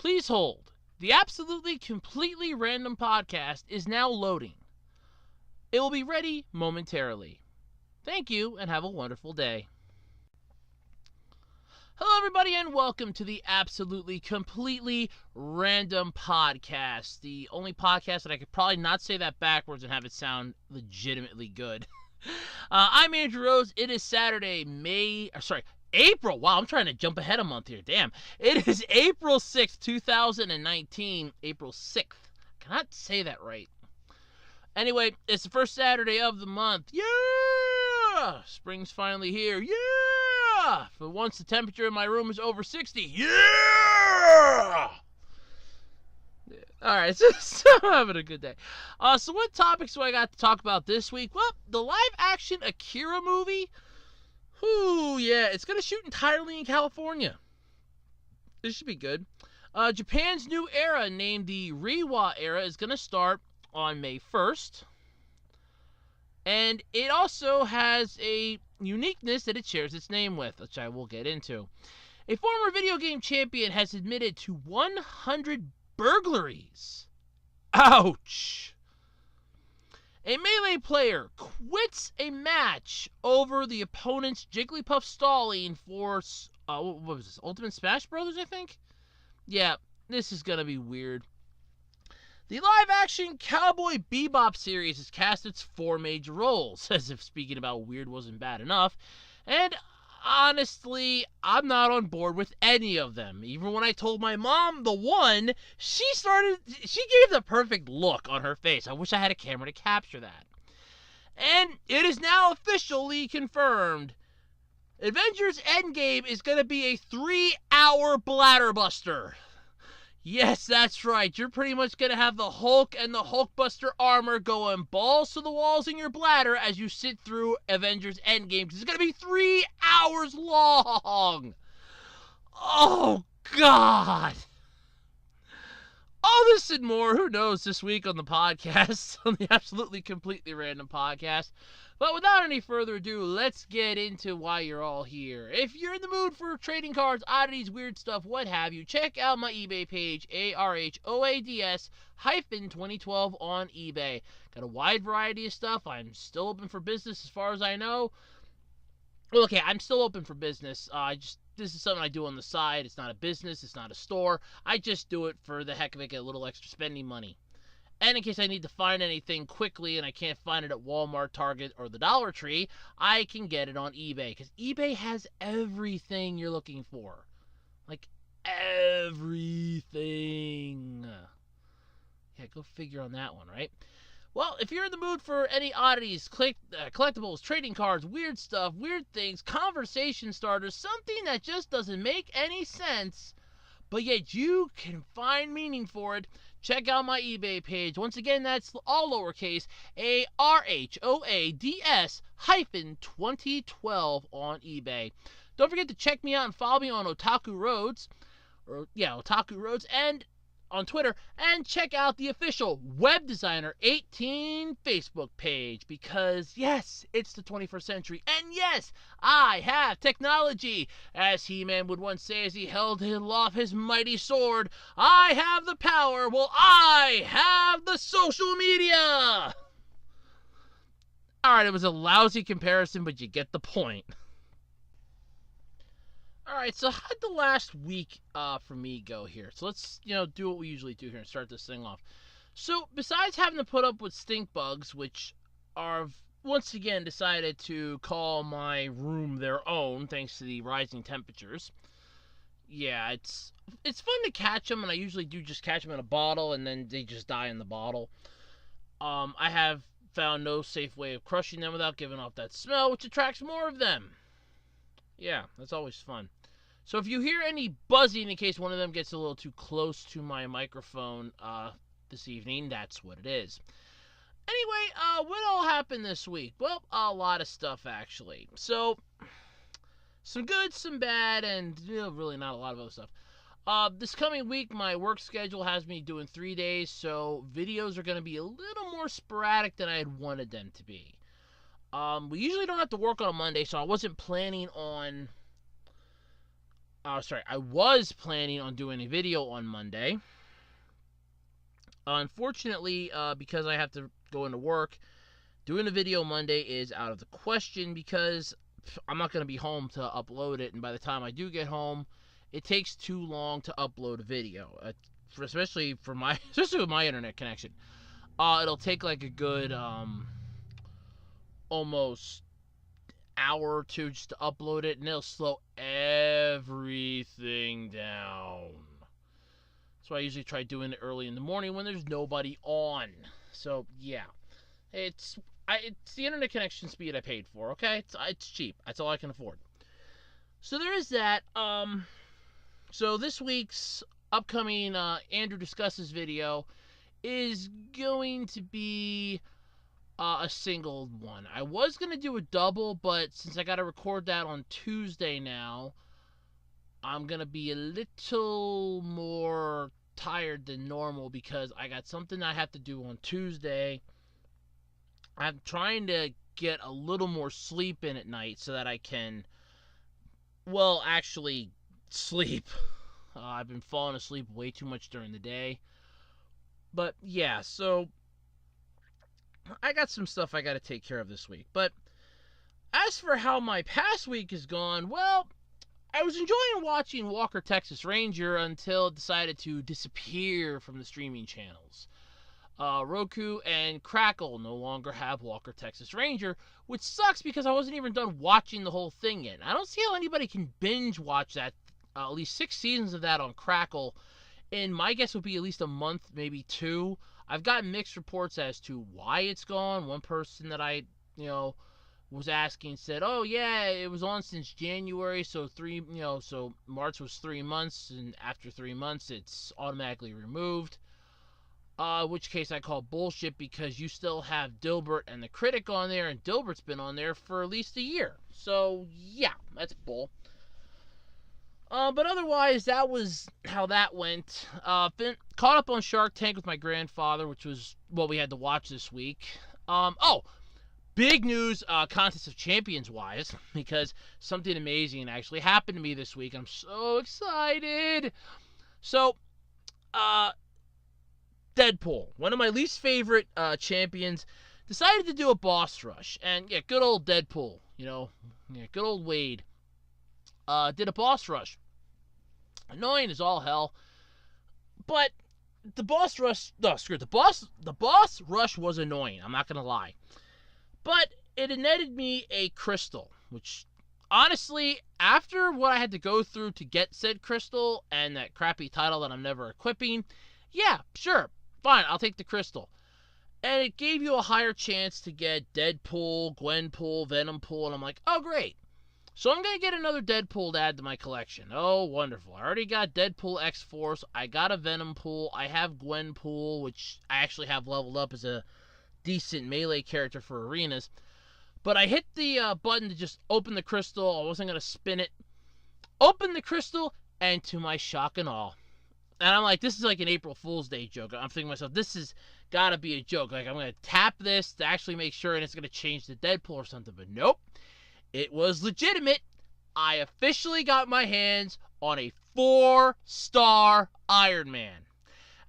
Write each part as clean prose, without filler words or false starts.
Please hold. The absolutely completely random podcast is now loading. It will be ready momentarily. Thank you and have a wonderful day. Hello, everybody, and welcome to the absolutely completely random podcast. The only podcast that I could probably not say that backwards and have it sound legitimately good. I'm Andrew Rose. It is Saturday, April. Wow, I'm trying to jump ahead a month here. Damn. It is April 6th, 2019. April 6th. Cannot say that right. Anyway, it's the first Saturday of the month. Yeah! Spring's finally here. Yeah! For once the temperature in my room is over 60. Yeah! Alright, so I'm having a good day. So what topics do I got to talk about this week? Well, the live-action Akira movie. Ooh, yeah, it's going to shoot entirely in California. This should be good. Japan's new era, named the Reiwa era, is going to start on May 1st. And it also has a uniqueness that it shares its name with, which I will get into. A former video game champion has admitted to 100 burglaries. Ouch! A Melee player quits a match over the opponent's Jigglypuff stalling for, what was this, Ultimate Smash Brothers, I think? Yeah, this is gonna be weird. The live-action Cowboy Bebop series has cast its 4 major roles, as if speaking about weird wasn't bad enough, and honestly, I'm not on board with any of them. Even when I told my mom the one, she gave the perfect look on her face. I wish I had a camera to capture that. And it is now officially confirmed. Avengers Endgame is going to be a 3-hour bladderbuster. Yes, that's right. You're pretty much going to have the Hulk and the Hulkbuster armor going balls to the walls in your bladder as you sit through Avengers Endgame, because it's going to be 3 hours long. Oh, God. All this and more, who knows, this week on the podcast, on the absolutely completely random podcast. But without any further ado, let's get into why you're all here. If you're in the mood for trading cards, oddities, weird stuff, what have you, check out my eBay page, ARHOADS-2012 on eBay. Got a wide variety of stuff. I'm still open for business as far as I know. Okay, I'm still open for business. This is something I do on the side. It's not a business. It's not a store. I just do it for the heck of it, get a little extra spending money. And in case I need to find anything quickly and I can't find it at Walmart, Target, or the Dollar Tree, I can get it on eBay. Because eBay has everything you're looking for. Like, everything. Yeah, go figure on that one, right? Well, if you're in the mood for any oddities, collectibles, trading cards, weird stuff, weird things, conversation starters, something that just doesn't make any sense, but yet you can find meaning for it, check out my eBay page. Once again, that's all lowercase, ARHOADS-2012 on eBay. Don't forget to check me out and follow me on Otaku Roads, and on Twitter, and check out the official Web Designer 18 Facebook page, because yes, it's the 21st century, and yes, I have technology. As He-Man would once say as he held aloft his mighty sword, I have the power, well, I have the social media! Alright, it was a lousy comparison, but you get the point. Alright, so how'd the last week for me go here? So let's, do what we usually do here and start this thing off. So, besides having to put up with stink bugs, which are once again decided to call my room their own thanks to the rising temperatures. Yeah, it's fun to catch them, and I usually do just catch them in a bottle, and then they just die in the bottle. I have found no safe way of crushing them without giving off that smell, which attracts more of them. Yeah, that's always fun. So if you hear any buzzing in case one of them gets a little too close to my microphone this evening, that's what it is. Anyway, what all happened this week? Well, a lot of stuff, actually. So, some good, some bad, and really not a lot of other stuff. This coming week, my work schedule has me doing 3 days, so videos are going to be a little more sporadic than I had wanted them to be. We usually don't have to work on a Monday, so I wasn't planning on I was planning on doing a video on Monday. Unfortunately, because I have to go into work, doing a video Monday is out of the question because I'm not going to be home to upload it, and by the time I do get home, it takes too long to upload a video, especially with my internet connection. It'll take like a good almost hour or two just to upload it, and it'll slow everything down. So I usually try doing it early in the morning when there's nobody on. So yeah, it's the internet connection speed I paid for. Okay, it's cheap. That's all I can afford. So there is that. So this week's upcoming Andrew Discusses video is going to be a single one. I was going to do a double, but since I got to record that on Tuesday now, I'm going to be a little more tired than normal because I got something I have to do on Tuesday. I'm trying to get a little more sleep in at night so that I can, well, actually sleep. I've been falling asleep way too much during the day. But yeah, so I got some stuff I got to take care of this week. But as for how my past week has gone, well, I was enjoying watching Walker Texas Ranger until it decided to disappear from the streaming channels. Roku and Crackle no longer have Walker Texas Ranger, which sucks because I wasn't even done watching the whole thing yet. I don't see how anybody can binge watch that, at least 6 seasons of that on Crackle, and my guess would be at least a month, maybe 2. I've gotten mixed reports as to why it's gone. One person that I, was asking said, "Oh yeah, it was on since January, so so March was 3 months, and after 3 months, it's automatically removed." Which case I call bullshit because you still have Dilbert and the Critic on there, and Dilbert's been on there for at least a year. So yeah, that's bull. But otherwise, that was how that went. Been caught up on Shark Tank with my grandfather, which was what we had to watch this week. Big news, Contest of Champions wise, because something amazing actually happened to me this week. I'm so excited. So, Deadpool, one of my least favorite champions, decided to do a boss rush. And yeah, good old Deadpool, good old Wade, did a boss rush. Annoying as all hell. But the boss rush, the boss rush was annoying, I'm not going to lie. But it netted me a crystal, which, honestly, after what I had to go through to get said crystal and that crappy title that I'm never equipping, yeah, sure, fine, I'll take the crystal. And it gave you a higher chance to get Deadpool, Gwenpool, Venompool, and I'm like, oh, great. So I'm going to get another Deadpool to add to my collection. Oh, wonderful. I already got Deadpool X-Force, I got a Venompool, I have Gwenpool, which I actually have leveled up as a decent melee character for arenas. But I hit the button to just open the crystal. I wasn't going to spin it. Open the crystal, and to my shock and awe. And I'm like, this is like an April Fool's Day joke. I'm thinking to myself, this has got to be a joke. Like, I'm going to tap this to actually make sure, and it's going to change to Deadpool or something. But nope. It was legitimate. I officially got my hands on a 4-star Iron Man.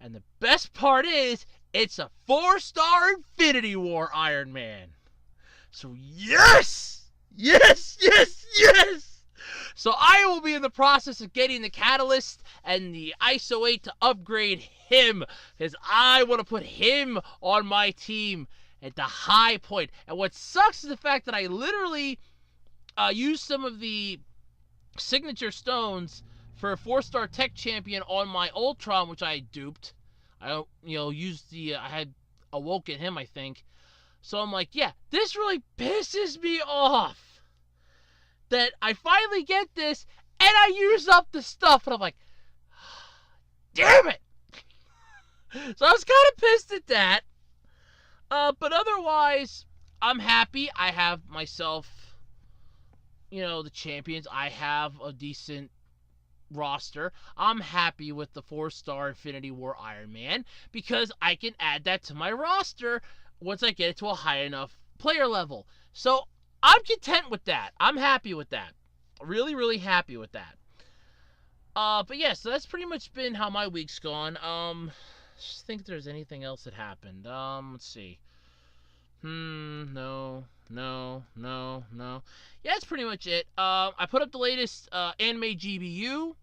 And the best part is, it's a 4-star Infinity War Iron Man. So yes! Yes, yes, yes! So I will be in the process of getting the Catalyst and the ISO 8 to upgrade him. Because I want to put him on my team at the high point. And what sucks is the fact that I literally used some of the signature stones for a 4-star tech champion on my Ultron, which I duped. I had awoken him, I think. So I'm like, yeah, this really pisses me off that I finally get this and I use up the stuff. And I'm like, damn it. So I was kind of pissed at that. But otherwise, I'm happy. I have myself, the champions. I have a decent roster. I'm happy with the 4-star Infinity War Iron Man because I can add that to my roster once I get it to a high enough player level. So I'm content with that. I'm happy with that. Really, really happy with that. But yeah, so that's pretty much been how my week's gone. Just think if there's anything else that happened. Let's see. No. Yeah, that's pretty much it. I put up the latest anime GBU.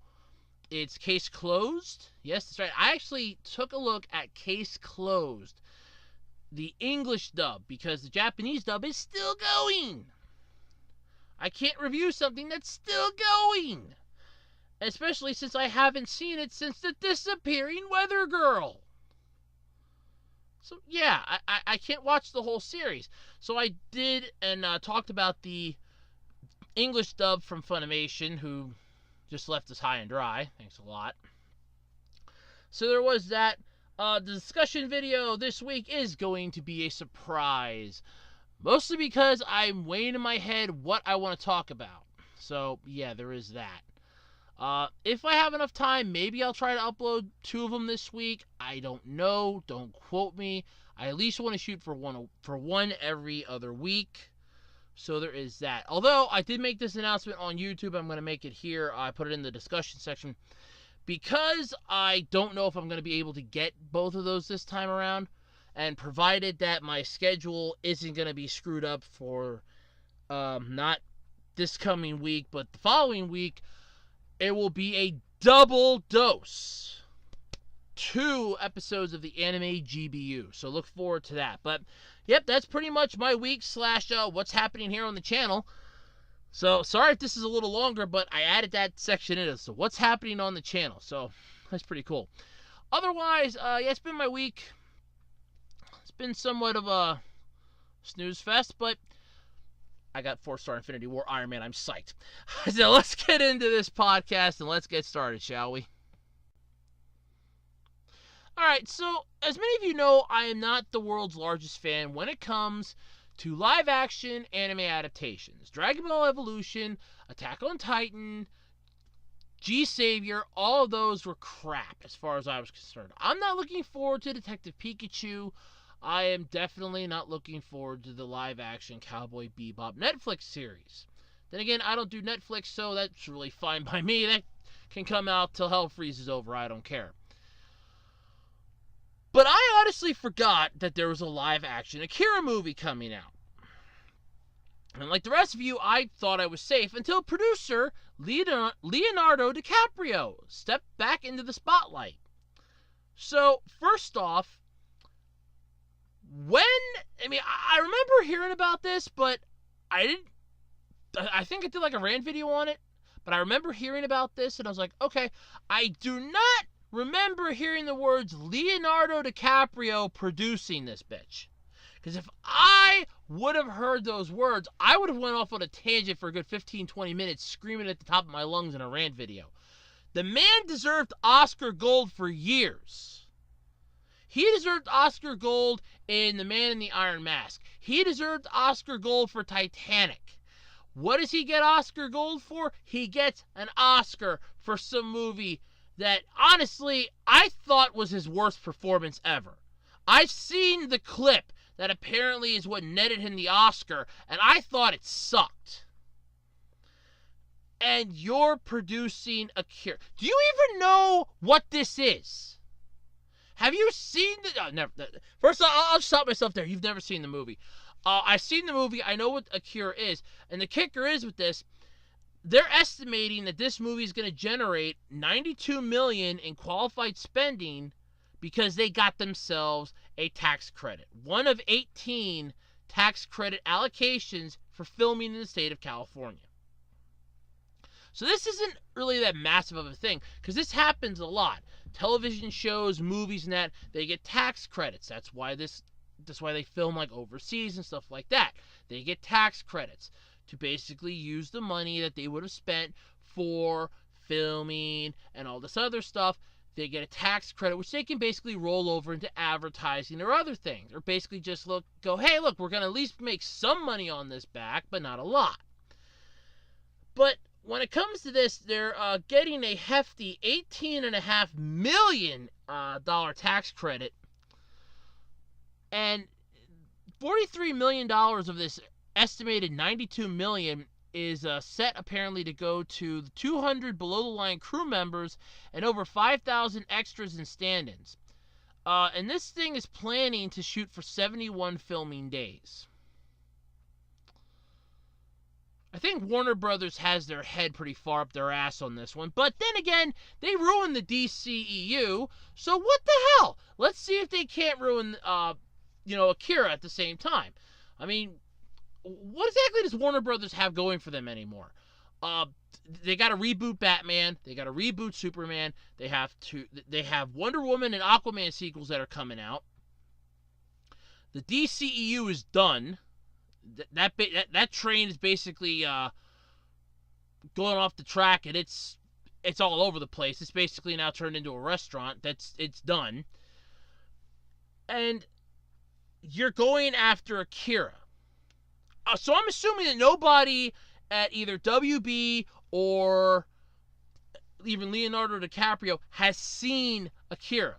It's case closed. Yes, that's right. I actually took a look at case closed, the English dub, because the Japanese dub is still going. I can't review something that's still going, especially since I haven't seen it since the Disappearing Weather Girl. So yeah, I can't watch the whole series. So I did and talked about the English dub from Funimation, who just left us high and dry. Thanks a lot. So there was that. The discussion video this week is going to be a surprise. Mostly because I'm weighing in my head what I want to talk about. So yeah, there is that. If I have enough time, maybe I'll try to upload 2 of them this week. I don't know. Don't quote me. I at least want to shoot for one every other week. So there is that. Although I did make this announcement on YouTube, I'm going to make it here. I put it in the discussion section. Because I don't know if I'm going to be able to get both of those this time around, and provided that my schedule isn't going to be screwed up for not this coming week, but the following week, it will be a double dose. 2 episodes of the anime GBU. So look forward to that. But, yep, that's pretty much my week / what's happening here on the channel. So, sorry if this is a little longer, but I added that section in it. So, what's happening on the channel? So, that's pretty cool. Otherwise, yeah, it's been my week. It's been somewhat of a snooze fest, but I got 4-star Infinity War Iron Man. I'm psyched. So let's get into this podcast and let's get started, shall we? Alright, so as many of you know, I am not the world's largest fan when it comes to live-action anime adaptations. Dragon Ball Evolution, Attack on Titan, G-Savior, all of those were crap as far as I was concerned. I'm not looking forward to Detective Pikachu. I am definitely not looking forward to the live-action Cowboy Bebop Netflix series. Then again, I don't do Netflix, so that's really fine by me. That can come out till hell freezes over. I don't care. But I honestly forgot that there was a live-action Akira movie coming out. And like the rest of you, I thought I was safe until producer Leonardo DiCaprio stepped back into the spotlight. So, first off, I remember hearing about this, but I think I did like a rant video on it, but I remember hearing about this, and I was like, okay, I do not remember hearing the words Leonardo DiCaprio producing this bitch. Because if I would have heard those words, I would have went off on a tangent for a good 15-20 minutes screaming at the top of my lungs in a rant video. The man deserved Oscar Gold for years. He deserved Oscar Gold in The Man in the Iron Mask. He deserved Oscar Gold for Titanic. What does he get Oscar Gold for? He gets an Oscar for some movie that, honestly, I thought was his worst performance ever. I've seen the clip that apparently is what netted him the Oscar, and I thought it sucked. And you're producing Akira. Do you even know what this is? Have you seen the... Oh, never. First, I'll stop myself there. You've never seen the movie. I've seen the movie. I know what Akira is. And the kicker is with this, they're estimating that this movie is going to generate $92 million in qualified spending because they got themselves a tax credit. One of 18 tax credit allocations for filming in the state of California. So this isn't really that massive of a thing, because this happens a lot. Television shows, movies, and that, they get tax credits. That's why they film like overseas and stuff like that. They get tax credits to basically use the money that they would have spent for filming and all this other stuff. They get a tax credit, which they can basically roll over into advertising or other things. Or basically just go, hey, look, we're going to at least make some money on this back, but not a lot. But when it comes to this, they're getting a hefty $18.5 million tax credit. And $43 million of this estimated $92 million is set apparently to go to 200 below-the-line crew members and over 5,000 extras and stand-ins. And this thing is planning to shoot for 71 filming days. I think Warner Brothers has their head pretty far up their ass on this one. But then again, they ruined the DCEU, so what the hell? Let's see if they can't ruin, Akira at the same time. I mean, what exactly does Warner Brothers have going for them anymore? They got to reboot Batman. They got to reboot Superman. They have Wonder Woman and Aquaman sequels that are coming out. The DCEU is done. That train is basically going off the track, and it's all over the place. It's basically now turned into a restaurant. It's done. And you're going after Akira. So I'm assuming that nobody at either WB or even Leonardo DiCaprio has seen Akira.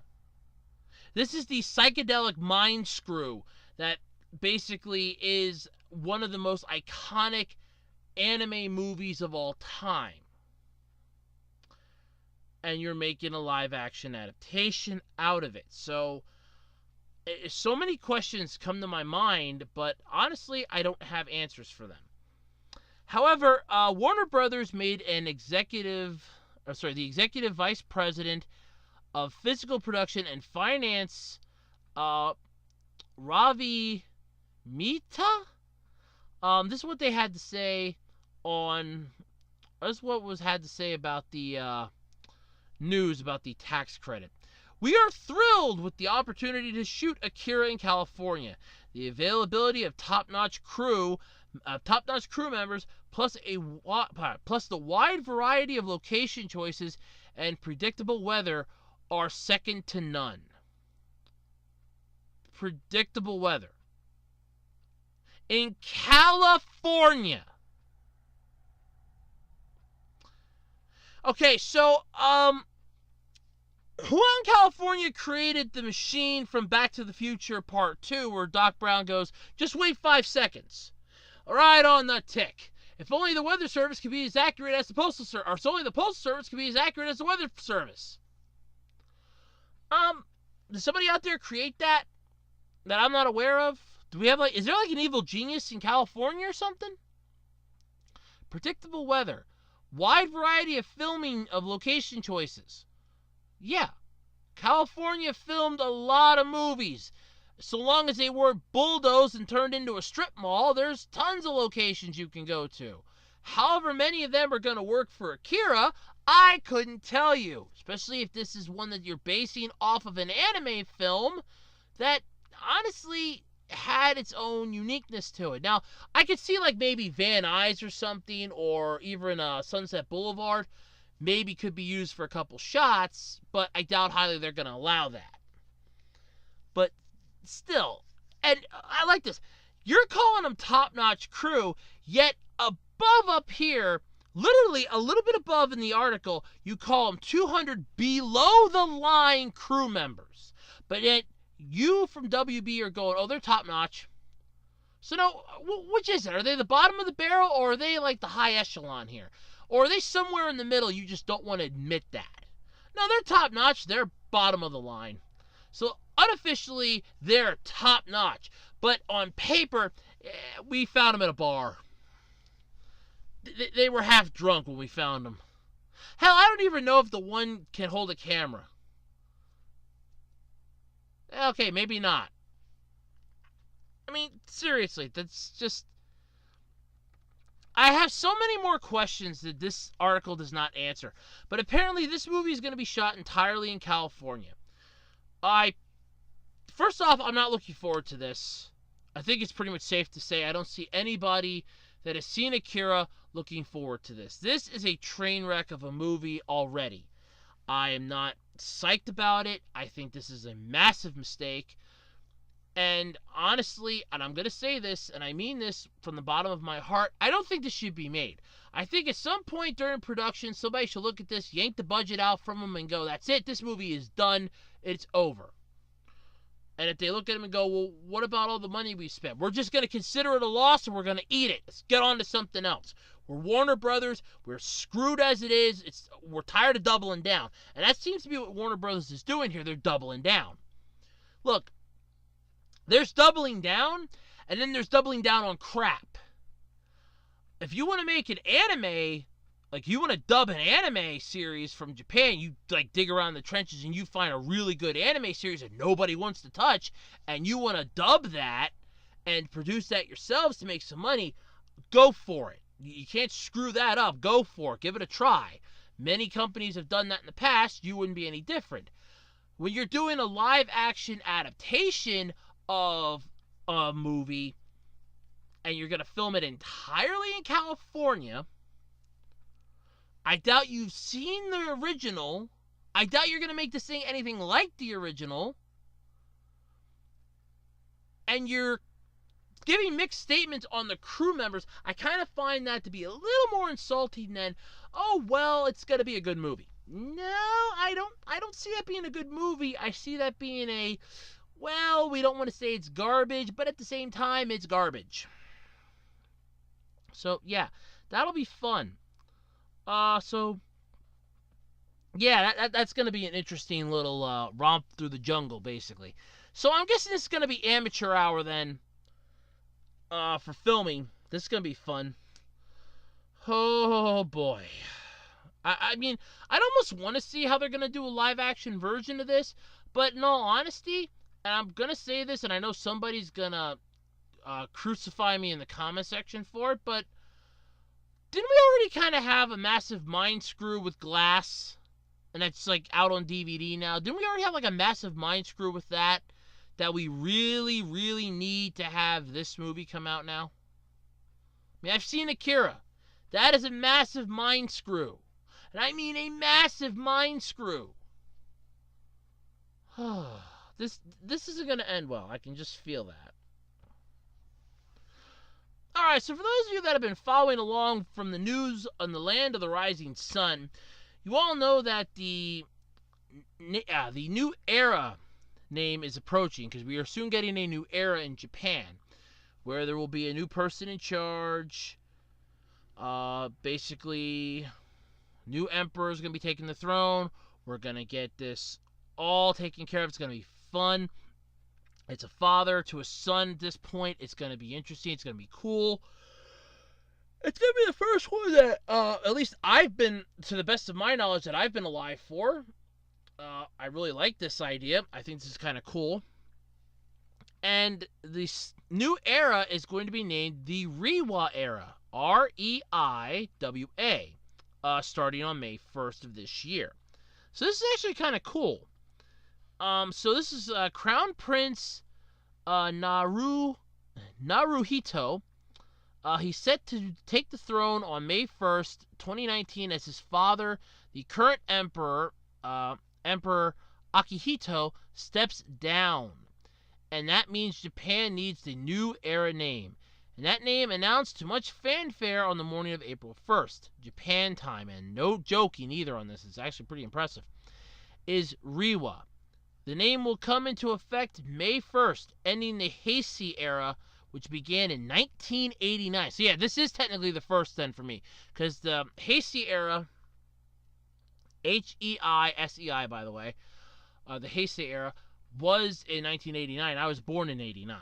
This is the psychedelic mind screw that basically is one of the most iconic anime movies of all time. And you're making a live-action adaptation out of it. So many questions come to my mind, but honestly, I don't have answers for them. However, Warner Brothers made the executive vice president of physical production and finance, Ravi Mehta. This is what they had to say about the news about the tax credit. We are thrilled with the opportunity to shoot Akira in California. The availability of top-notch crew members, plus the wide variety of location choices and predictable weather are second to none. Predictable weather in California. Okay, so who in California created the machine from Back to the Future Part 2 where Doc Brown goes, just wait 5 seconds. Right on the tick. If only the Weather Service could be as accurate as the Postal Service, or if only the Postal Service could be as accurate as the Weather Service. Did somebody out there create that I'm not aware of? Do we have is there an evil genius in California or something? Predictable weather. Wide variety of filming of location choices. Yeah. California filmed a lot of movies. So long as they weren't bulldozed and turned into a strip mall, there's tons of locations you can go to. However many of them are going to work for Akira, I couldn't tell you. Especially if this is one that you're basing off of an anime film that honestly had its own uniqueness to it. Now, I could see maybe Van Nuys or something, or even Sunset Boulevard maybe could be used for a couple shots, but I doubt highly they're going to allow that. But still, and I like this. You're calling them top-notch crew, yet above up here, literally a little bit above in the article, you call them 200 below-the-line crew members. But yet, you from WB are going, oh, they're top-notch. So no, which is it? Are they the bottom of the barrel, or are they the high echelon here? Or are they somewhere in the middle, you just don't want to admit that? No, they're top-notch, they're bottom of the line. So unofficially, they're top-notch. But on paper, we found them at a bar. They were half drunk when we found them. Hell, I don't even know if the one can hold a camera. Okay, maybe not. I mean, seriously, that's just... I have so many more questions that this article does not answer. But apparently this movie is going to be shot entirely in California. First off, I'm not looking forward to this. I think it's pretty much safe to say I don't see anybody that has seen Akira looking forward to this. This is a train wreck of a movie already. I am not psyched about it. I think this is a massive mistake. And honestly, and I'm going to say this, and I mean this from the bottom of my heart, I don't think this should be made. I think at some point during production, somebody should look at this, yank the budget out from them, and go, that's it, this movie is done, it's over. And if they look at them and go, well, what about all the money we spent? We're just going to consider it a loss, and we're going to eat it. Let's get on to something else. We're Warner Brothers. We're screwed as it is. We're tired of doubling down. And that seems to be what Warner Brothers is doing here. They're doubling down. Look, there's doubling down, and then there's doubling down on crap. If you want to make an anime, like you want to dub an anime series from Japan, you like dig around the trenches and you find a really good anime series that nobody wants to touch, and you want to dub that and produce that yourselves to make some money, go for it. You can't screw that up. Go for it. Give it a try. Many companies have done that in the past. You wouldn't be any different. When you're doing a live-action adaptation of a movie and you're going to film it entirely in California, I doubt you've seen the original. I doubt you're going to make this thing anything like the original. And you're giving mixed statements on the crew members. I kind of find that to be a little more insulting than, oh, well, it's going to be a good movie. No, I don't see that being a good movie. I see that being a, well, we don't want to say it's garbage, but at the same time, it's garbage. So, yeah, that'll be fun. So, yeah, that's going to be an interesting little romp through the jungle, basically. So I'm guessing this is going to be amateur hour then for filming. This is going to be fun. Oh, boy. I mean, I'd almost want to see how they're going to do a live-action version of this, but in all honesty, and I'm going to say this, and I know somebody's going to crucify me in the comment section for it, but didn't we already kind of have a massive mind screw with Glass? And that's like out on DVD now. Didn't we already have like a massive mind screw with that we really, really need to have this movie come out now? I mean, I've seen Akira. That is a massive mind screw. And I mean a massive mind screw. This isn't going to end well. I can just feel that. Alright, so for those of you that have been following along from the news on the land of the rising sun, you all know that the new era name is approaching, because we are soon getting a new era in Japan, where there will be a new person in charge. Basically, new emperor is going to be taking the throne. We're going to get this all taken care of. It's going to be fun. It's a father to a son at this point. It's going to be interesting. It's going to be cool. It's going to be the first one that, at least I've been, to the best of my knowledge, that I've been alive for. I really like this idea. I think this is kind of cool. And this new era is going to be named the Reiwa era. R-E-I-W-A. Starting on May 1st of this year. So this is actually kind of cool. So this is Crown Prince Naruhito. He's set to take the throne on May 1st, 2019, as his father, the current emperor, Emperor Akihito, steps down. And that means Japan needs the new era name. And that name, announced to much fanfare on the morning of April 1st, Japan time, and no joking either on this, it's actually pretty impressive, is Reiwa. The name will come into effect May 1st, ending the Heisei era, which began in 1989. So yeah, this is technically the first then for me, because the Heisei era, H-E-I-S-E-I, by the way, the Heisei era was in 1989. I was born in 89.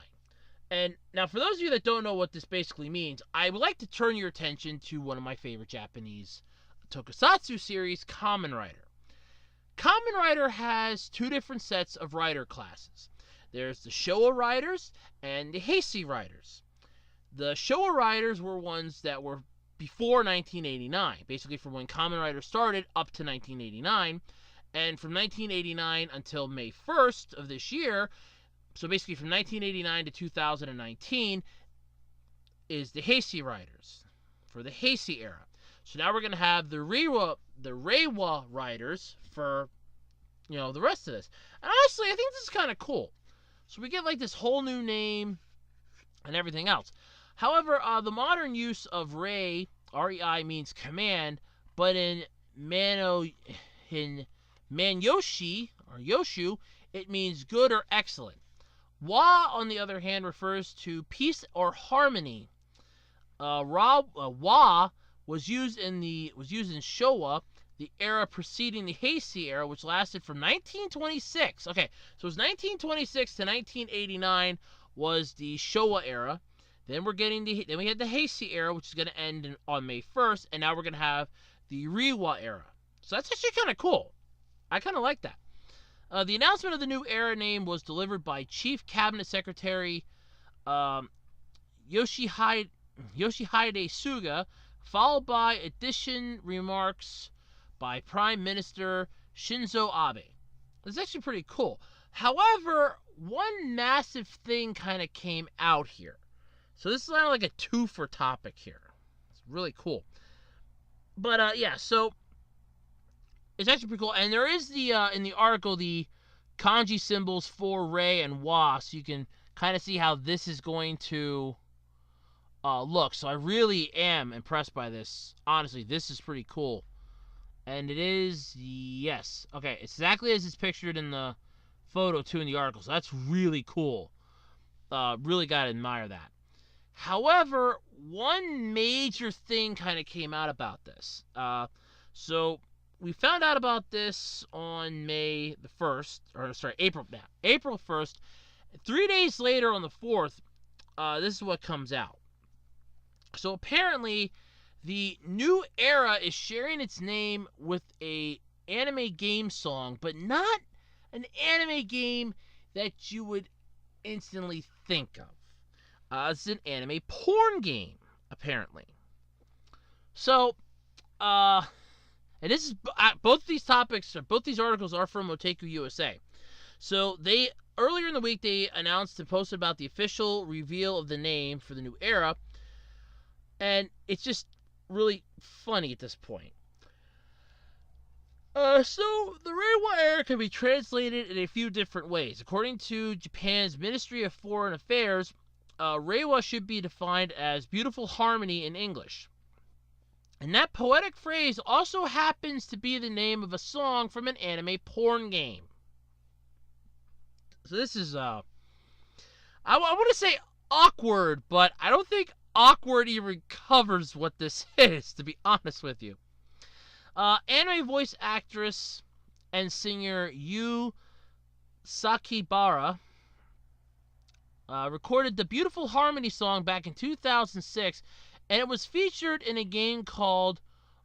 And now, for those of you that don't know what this basically means, I would like to turn your attention to one of my favorite Japanese tokusatsu series, Kamen Rider. Kamen Rider has two different sets of rider classes. There's the Showa Riders and the Heisei Riders. The Showa Riders were ones that were before 1989, basically from when Kamen Rider started up to 1989. And from 1989 until May 1st of this year, so basically from 1989 to 2019, is the Heisei Riders for the Heisei era. So now we're going to have the Reiwa Riders for, the rest of this. And honestly, I think this is kind of cool. So we get like this whole new name and everything else. However, the modern use of Rei, R-E-I, means command, but in Manyoshi, or Yoshu, it means good or excellent. Wa, on the other hand, refers to peace or harmony. Wa was used in Showa, the era preceding the Heisei era, which lasted from 1926. Okay, so it was 1926 to 1989 was the Showa era. Then we had the Heisei era, which is going to end on May 1st, and now we're going to have the Reiwa era. So that's actually kind of cool. I kind of like that. The announcement of the new era name was delivered by Chief Cabinet Secretary Yoshihide Suga, followed by addition remarks by Prime Minister Shinzo Abe. It's actually pretty cool. However, one massive thing kind of came out here. So this is kind of like a twofer topic here. It's really cool. But yeah, so it's actually pretty cool. And there is the in the article the kanji symbols for Rei and Wa, so you can kind of see how this is going to look. So I really am impressed by this. Honestly, this is pretty cool. And it is, yes. Okay, it's exactly as it's pictured in the photo, too, in the article. So that's really cool. Really got to admire that. However, one major thing kind of came out about this. So we found out about this on May the 1st, or sorry, April 1st. 3 days later on the 4th, this is what comes out. So apparently, the new era is sharing its name with a anime game song, but not an anime game that you would instantly think of. It's an anime porn game, apparently. So, and this is both these articles are from Otaku USA. So earlier in the week they announced and posted about the official reveal of the name for the new era, and it's just really funny at this point. So the Reiwa era can be translated in a few different ways. According to Japan's Ministry of Foreign Affairs, Reiwa should be defined as beautiful harmony in English. And that poetic phrase also happens to be the name of a song from an anime porn game. So this is, I want to say awkward, but I don't think awkward even covers what this is, to be honest with you. Anime voice actress and singer Yu Sakibara recorded the Beautiful Harmony song back in 2006, and it was featured in a game called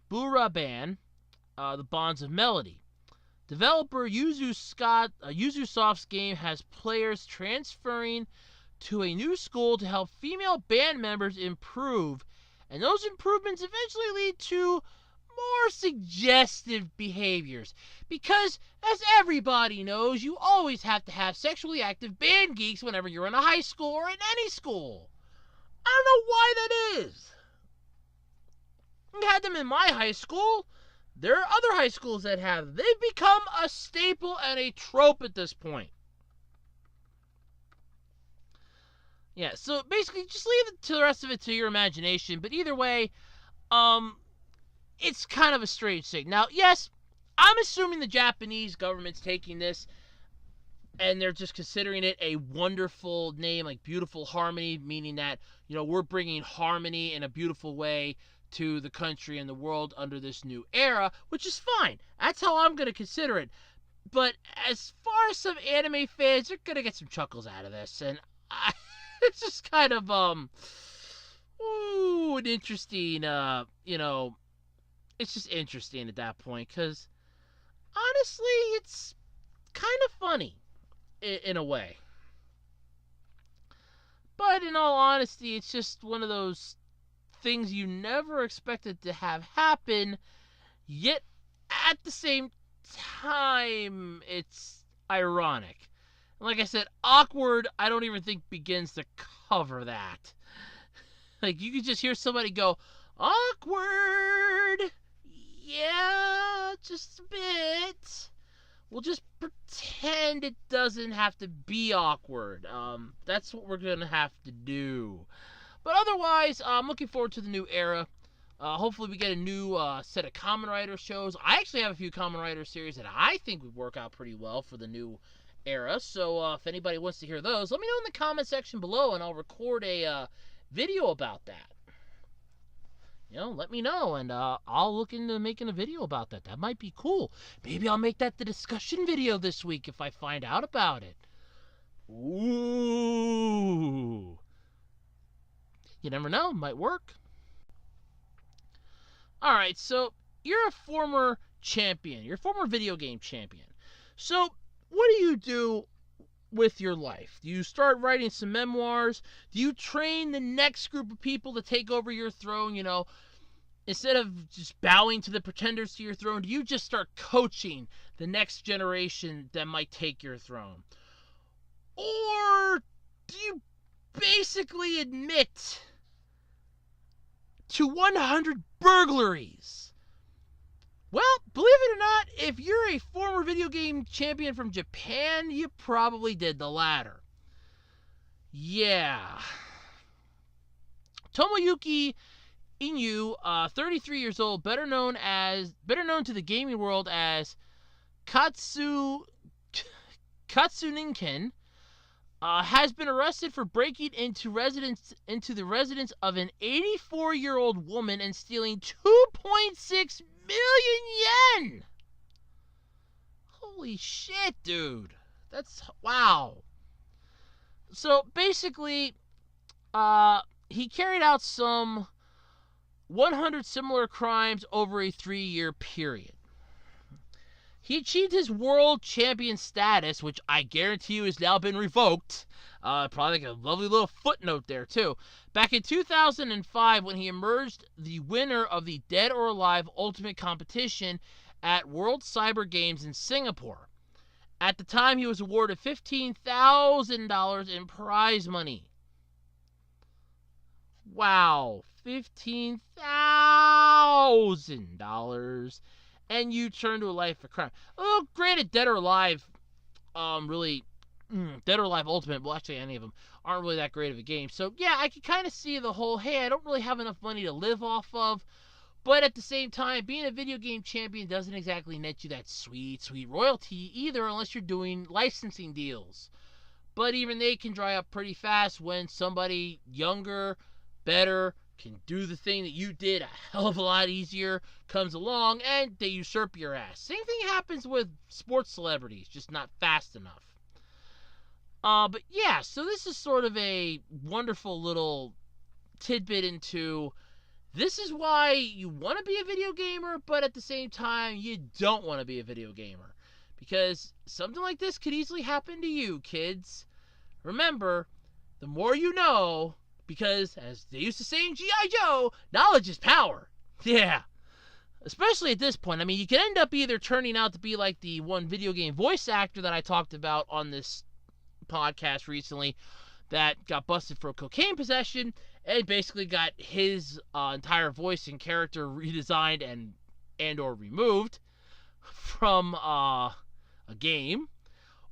Buraban, The Bonds of Melody. Developer Yuzusoft's game has players transferring to a new school to help female band members improve, and those improvements eventually lead to more suggestive behaviors. Because, as everybody knows, you always have to have sexually active band geeks whenever you're in a high school or in any school. I don't know why that is. We had them in my high school. There are other high schools that have them. They've become a staple and a trope at this point. Yeah, so basically, just leave the rest of it to your imagination. But either way, it's kind of a strange thing. Now, yes, I'm assuming the Japanese government's taking this and they're just considering it a wonderful name, like Beautiful Harmony, meaning that, we're bringing harmony in a beautiful way to the country and the world under this new era, which is fine. That's how I'm going to consider it. But as far as some anime fans, they're going to get some chuckles out of this. And it's just kind of, an interesting, it's just interesting at that point, because honestly, it's kind of funny in a way. But in all honesty, it's just one of those things you never expected to have happen, yet at the same time, it's ironic. Like I said, awkward, I don't even think begins to cover that. Like, you could just hear somebody go, awkward! Yeah, just a bit. We'll just pretend it doesn't have to be awkward. That's what we're going to have to do. But otherwise, I'm looking forward to the new era. Hopefully we get a new set of Kamen Rider shows. I actually have a few Kamen Rider series that I think would work out pretty well for the new era. So if anybody wants to hear those, let me know in the comment section below, and I'll record a video about that. let me know, and I'll look into making a video about that. That might be cool. Maybe I'll make that the discussion video this week if I find out about it. Ooh. You never know. Might work. Alright, so you're a former champion. You're a former video game champion. So what do you do with your life? Do you start writing some memoirs? Do you train the next group of people to take over your throne? Instead of just bowing to the pretenders to your throne, do you just start coaching the next generation that might take your throne? Or do you basically admit to 100 burglaries? Well, believe it or not, if you're a former video game champion from Japan, you probably did the latter. Yeah. Tomoyuki Inu, 33 years old, better known to the gaming world as Katsuninken, has been arrested for breaking into the residence of an 84-year-old woman and stealing 2.6 million yen. Holy shit, dude. That's wow. So basically, he carried out some 100 similar crimes over a 3-year period. He achieved his world champion status, which I guarantee you has now been revoked. Probably like a lovely little footnote there, too. Back in 2005, when he emerged the winner of the Dead or Alive Ultimate Competition at World Cyber Games in Singapore. At the time, he was awarded $15,000 in prize money. Wow, $15,000. And you turn to a life of crime. Oh, granted, Dead or Alive, Dead or Alive Ultimate, well, actually, any of them aren't really that great of a game. So, yeah, I can kind of see the whole, hey, I don't really have enough money to live off of. But at the same time, being a video game champion doesn't exactly net you that sweet, sweet royalty either, unless you're doing licensing deals. But even they can dry up pretty fast when somebody younger, better, can do the thing that you did a hell of a lot easier, comes along, and they usurp your ass. Same thing happens with sports celebrities, just not fast enough. But yeah, so this is sort of a wonderful little tidbit into this is why you want to be a video gamer, but at the same time, you don't want to be a video gamer. Because something like this could easily happen to you, kids. Remember, the more you know, because, as they used to say in G.I. Joe, knowledge is power. Yeah. Especially at this point. I mean, you can end up either turning out to be like the one video game voice actor that I talked about on this podcast recently that got busted for cocaine possession and basically got his entire voice and character redesigned and or removed from a game.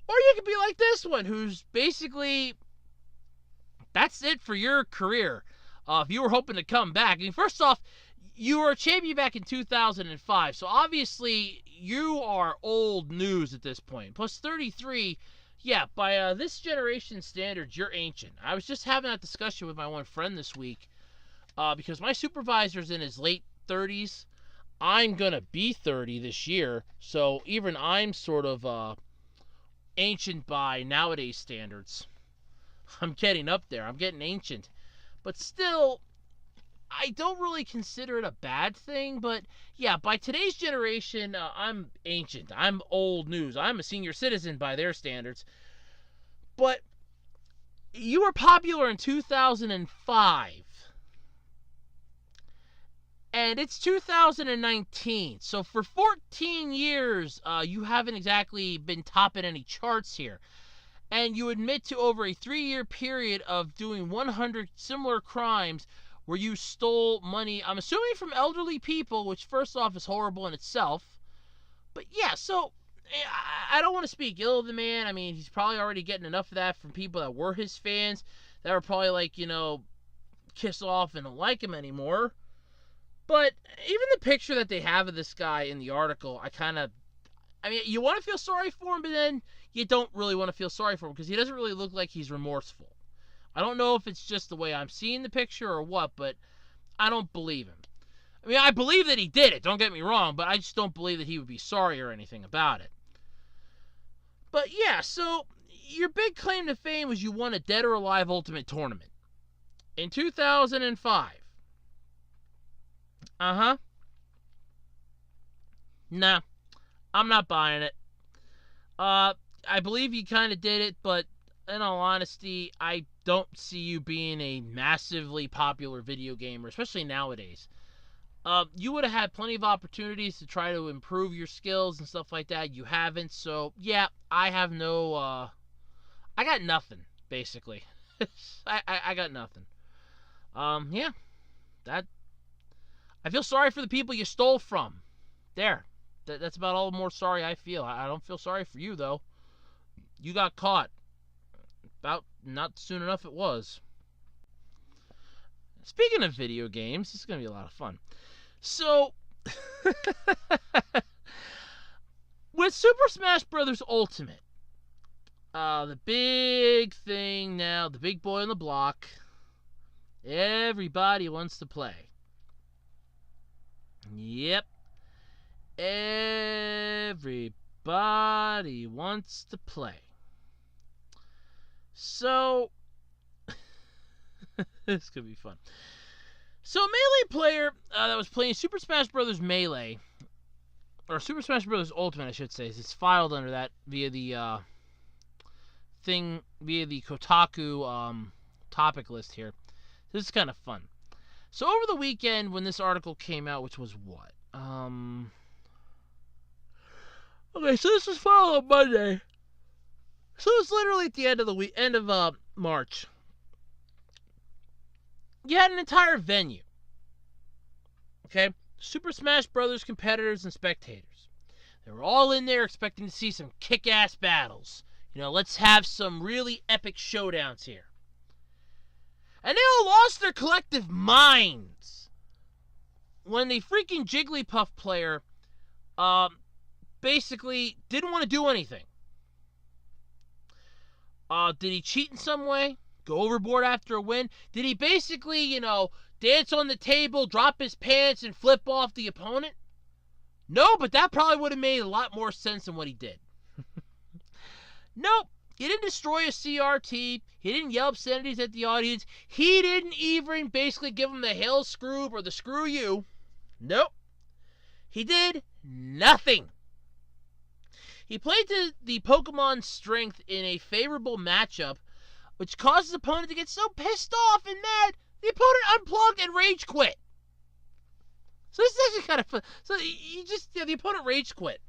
Or you could be like this one, who's basically, that's it for your career. If you were hoping to come back. I mean, first off, you were a champion back in 2005, so obviously you are old news at this point. Plus 33, yeah, by this generation's standards, you're ancient. I was just having that discussion with my one friend this week because my supervisor's in his late 30s. I'm going to be 30 this year, so even I'm sort of ancient by nowadays standards. I'm getting up there. I'm getting ancient. But still, I don't really consider it a bad thing. But yeah, by today's generation, I'm ancient. I'm old news. I'm a senior citizen by their standards. But you were popular in 2005. And it's 2019. So for 14 years, you haven't exactly been topping any charts here. And you admit to over a 3-year period of doing 100 similar crimes where you stole money, I'm assuming from elderly people, which first off is horrible in itself. But yeah, so I don't want to speak ill of the man. I mean, he's probably already getting enough of that from people that were his fans that were probably like, kiss off and don't like him anymore. But even the picture that they have of this guy in the article, you want to feel sorry for him, but then you don't really want to feel sorry for him because he doesn't really look like he's remorseful. I don't know if it's just the way I'm seeing the picture or what, but I don't believe him. I mean, I believe that he did it, don't get me wrong, but I just don't believe that he would be sorry or anything about it. But yeah, so your big claim to fame was you won a Dead or Alive Ultimate Tournament in 2005. Uh-huh. Nah, I'm not buying it. I believe you kind of did it, but in all honesty, I don't see you being a massively popular video gamer, especially nowadays. You would have had plenty of opportunities to try to improve your skills and stuff like that. You haven't, so yeah, I have no, I got nothing, basically. I got nothing. Yeah, that, I feel sorry for the people you stole from. There. That's about all the more sorry I feel. I don't feel sorry for you, though. You got caught. About not soon enough it was. Speaking of video games, this is going to be a lot of fun. So, with Super Smash Bros. Ultimate, the big thing now, the big boy on the block, everybody wants to play. Yep. Everybody wants to play. So, this could be fun. So, a Melee player that was playing Super Smash Bros. Melee, or Super Smash Bros. Ultimate, I should say, it's filed under that via the via the Kotaku topic list here. This is kind of fun. So, over the weekend when this article came out, which was what? Okay, so this was filed on Monday. So it's literally at the end of the week, end of March. You had an entire venue. Okay? Super Smash Bros. Competitors and spectators. They were all in there expecting to see some kick-ass battles. You know, let's have some really epic showdowns here. And they all lost their collective minds when the freaking Jigglypuff player basically didn't want to do anything. Did he cheat in some way? Go overboard after a win? Did he basically, dance on the table, drop his pants, and flip off the opponent? No, but that probably would have made a lot more sense than what he did. Nope. He didn't destroy a CRT. He didn't yell obscenities at the audience. He didn't even basically give him the hail screw or the screw you. Nope. He did nothing. He played to the Pokemon's strength in a favorable matchup, which caused his opponent to get so pissed off and mad, the opponent unplugged and rage quit. So this is actually kind of fun. So the opponent rage quit.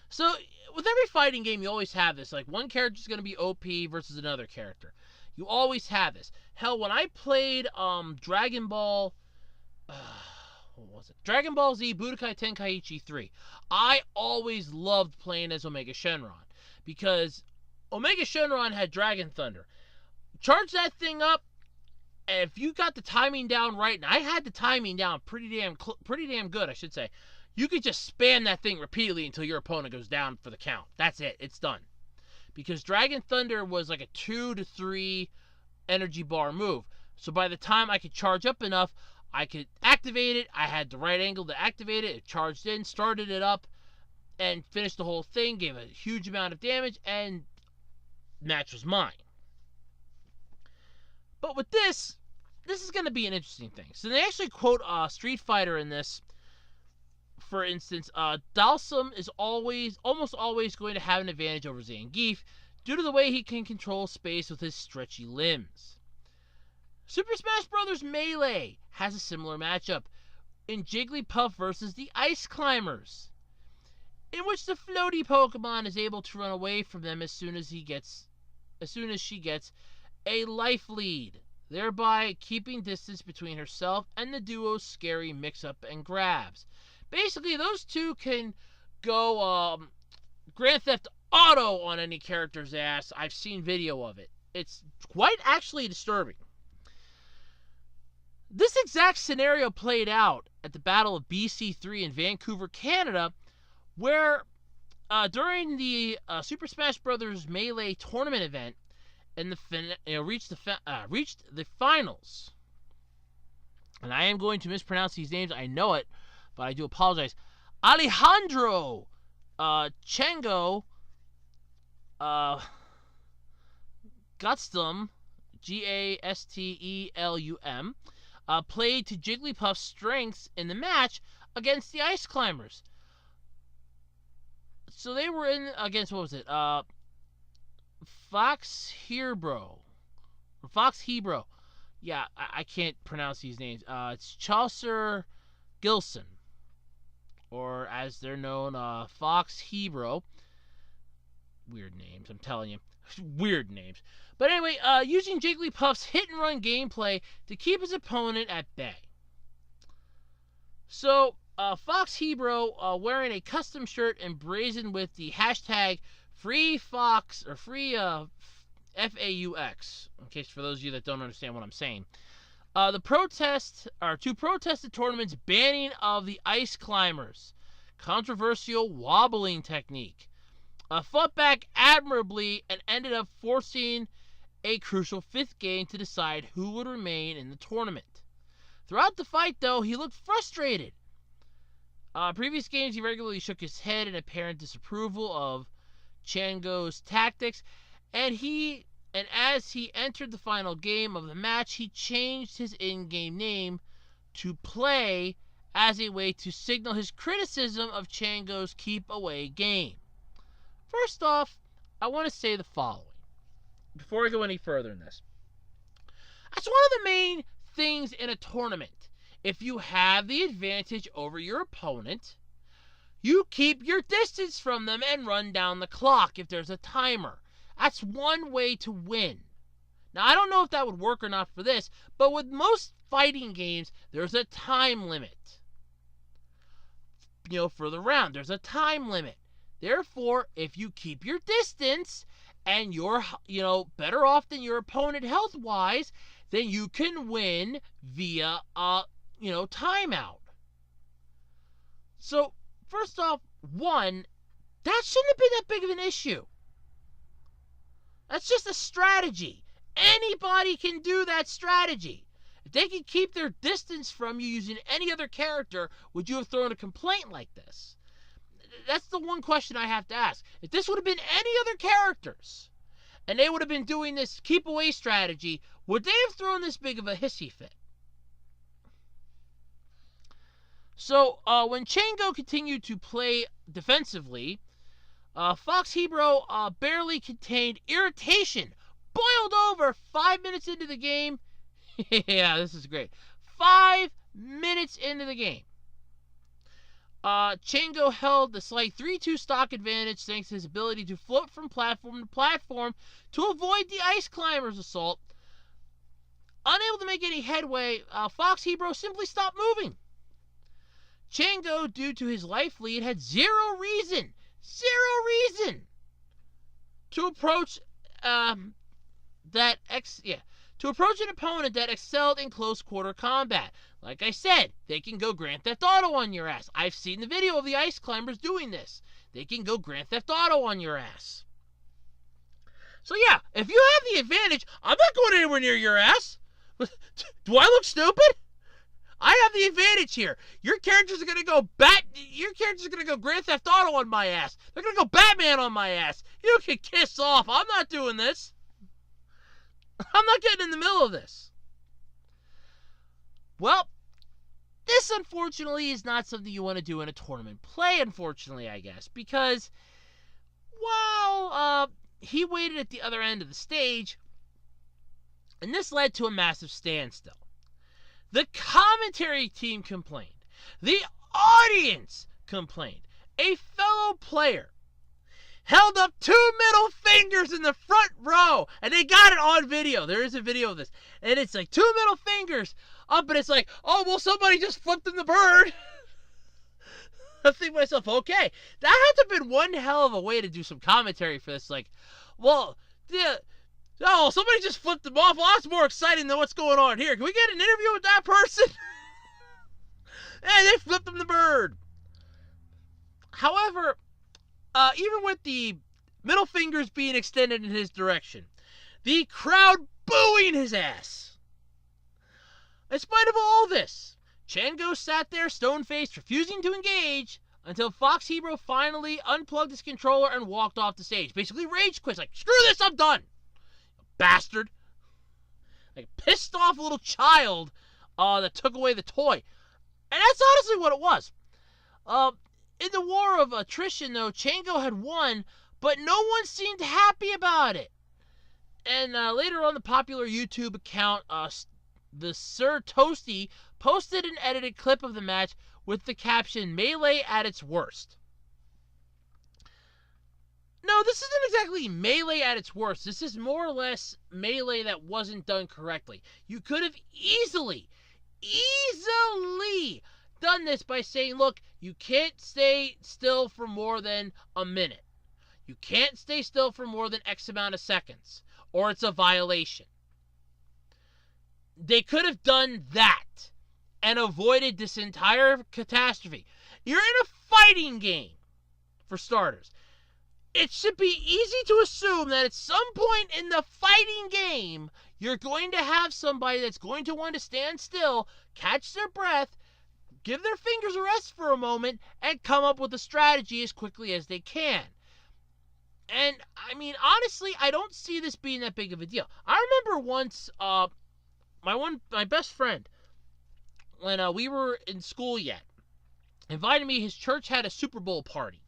So with every fighting game, you always have this. Like, one character's going to be OP versus another character. You always have this. Hell, when I played Dragon Ball... what was it? Dragon Ball Z Budokai Tenkaichi 3. I always loved playing as Omega Shenron, because Omega Shenron had Dragon Thunder. Charge that thing up, and if you got the timing down right, and I had the timing down pretty damn good, I should say, you could just spam that thing repeatedly until your opponent goes down for the count. That's it. It's done. Because Dragon Thunder was like a 2 to 3 energy bar move. So by the time I could charge up enough, I could activate it. I had the right angle to activate it. It charged in, started it up, and finished the whole thing. Gave a huge amount of damage, and match was mine. But with this is going to be an interesting thing. So they actually quote Street Fighter in this. For instance, Dalsum is almost always going to have an advantage over Zangief due to the way he can control space with his stretchy limbs. Super Smash Bros. Melee has a similar matchup in Jigglypuff versus the Ice Climbers, in which the floaty Pokemon is able to run away from them as soon as she gets a life lead, thereby keeping distance between herself and the duo's scary mix-up and grabs. Basically, those two can go Grand Theft Auto on any character's ass. I've seen video of it. It's quite actually disturbing. This exact scenario played out at the Battle of BC3 in Vancouver, Canada, where during the Super Smash Bros. Melee tournament event, and reached the finals. and I am going to mispronounce these names, I know it, but I do apologize. Alejandro Chango Gastelum, Gastelum, played to Jigglypuff's strengths in the match against the Ice Climbers. So they were in against, what was it? Fox Hebrew. Yeah, I can't pronounce these names. It's Chaucer Gilson, or as they're known, Fox Hebrew. Weird names, I'm telling you. Weird names. But anyway, using Jigglypuff's hit-and-run gameplay to keep his opponent at bay. So, Fox Hebrew, wearing a custom shirt emblazoned with the hashtag #FreeFox, or free FAUX, in case for those of you that don't understand what I'm saying. To protest the tournament's banning of the Ice Climbers' controversial wobbling technique. Fought back admirably and ended up forcing a crucial 5th game to decide who would remain in the tournament. Throughout the fight, though, he looked frustrated. Previous games, he regularly shook his head in apparent disapproval of Chango's tactics, and as he entered the final game of the match, he changed his in-game name to Play as a way to signal his criticism of Chango's keep-away game. First off, I want to say the following before I go any further in this. That's one of the main things in a tournament. If you have the advantage over your opponent, you keep your distance from them and run down the clock if there's a timer. That's one way to win. Now, I don't know if that would work or not for this, but with most fighting games, there's a time limit. For the round, there's a time limit. Therefore, if you keep your distance and you're, better off than your opponent health-wise, then you can win via, timeout. So, first off, that shouldn't have been that big of an issue. That's just a strategy. Anybody can do that strategy. If they can keep their distance from you using any other character, would you have thrown a complaint like this? That's the one question I have to ask. If this would have been any other characters, and they would have been doing this keep-away strategy, would they have thrown this big of a hissy fit? So, when Chango continued to play defensively, Fox Hebrew barely contained irritation. Boiled over 5 minutes into the game. Yeah, this is great. 5 minutes into the game. Chango held the slight 3-2 stock advantage thanks to his ability to float from platform to platform to avoid the Ice Climbers' assault. Unable to make any headway, Fox Hebrew simply stopped moving. Chango, due to his life lead, had zero reason to approach an opponent that excelled in close quarter combat. Like I said, they can go Grand Theft Auto on your ass. I've seen the video of the Ice Climbers doing this. They can go Grand Theft Auto on your ass. So yeah, if you have the advantage, I'm not going anywhere near your ass. Do I look stupid? I have the advantage here. Your characters are gonna go Grand Theft Auto on my ass. They're gonna go Batman on my ass. You can kiss off. I'm not doing this. I'm not getting in the middle of this. Well, this unfortunately is not something you want to do in a tournament play, unfortunately, I guess, because while he waited at the other end of the stage, and this led to a massive standstill. The commentary team complained. The audience complained. A fellow player held up 2 middle fingers in the front row, and they got it on video. There is a video of this, and it's like 2 middle fingers up, and it's like, oh, well, somebody just flipped in the bird. I think to myself, okay, that had to have been one hell of a way to do some commentary for this. Like, well, somebody just flipped them off. Well, that's more exciting than what's going on here. Can we get an interview with that person? And they flipped them the bird. However, even with the middle fingers being extended in his direction, the crowd booing his ass, In spite of all this, Chango sat there stone-faced, refusing to engage, until Fox Hero finally unplugged his controller and walked off the stage. Basically rage quit, like, screw this, I'm done! Bastard. Like a pissed off little child that took away the toy. And that's honestly what it was. In the war of attrition, though, Chango had won, but no one seemed happy about it. And later on the popular YouTube account, the Sir Toasty posted an edited clip of the match with the caption, "Melee at its worst." No, this isn't exactly Melee at its worst. This is more or less Melee that wasn't done correctly. You could have easily done this by saying, look, you can't stay still for more than a minute. You can't stay still for more than X amount of seconds, or it's a violation. They could have done that and avoided this entire catastrophe. You're in a fighting game, for starters. It should be easy to assume that at some point in the fighting game, you're going to have somebody that's going to want to stand still, catch their breath, give their fingers a rest for a moment, and come up with a strategy as quickly as they can. And, I mean, honestly, I don't see this being that big of a deal. I remember once, my best friend, when we were in school yet, invited me. His church had a Super Bowl party,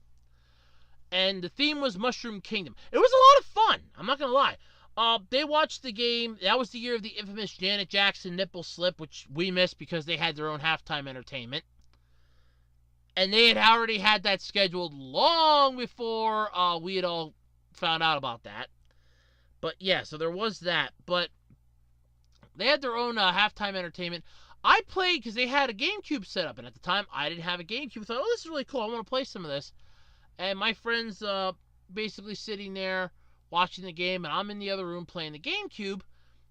and the theme was Mushroom Kingdom. It was a lot of fun, I'm not going to lie. They watched the game. That was the year of the infamous Janet Jackson nipple slip, which we missed because they had their own halftime entertainment. And they had already had that scheduled long before we had all found out about that. But yeah, so there was that. But they had their own halftime entertainment. I played because they had a GameCube set up. And at the time, I didn't have a GameCube. I thought, oh, this is really cool. I want to play some of this. And my friend's basically sitting there watching the game. And I'm in the other room playing the GameCube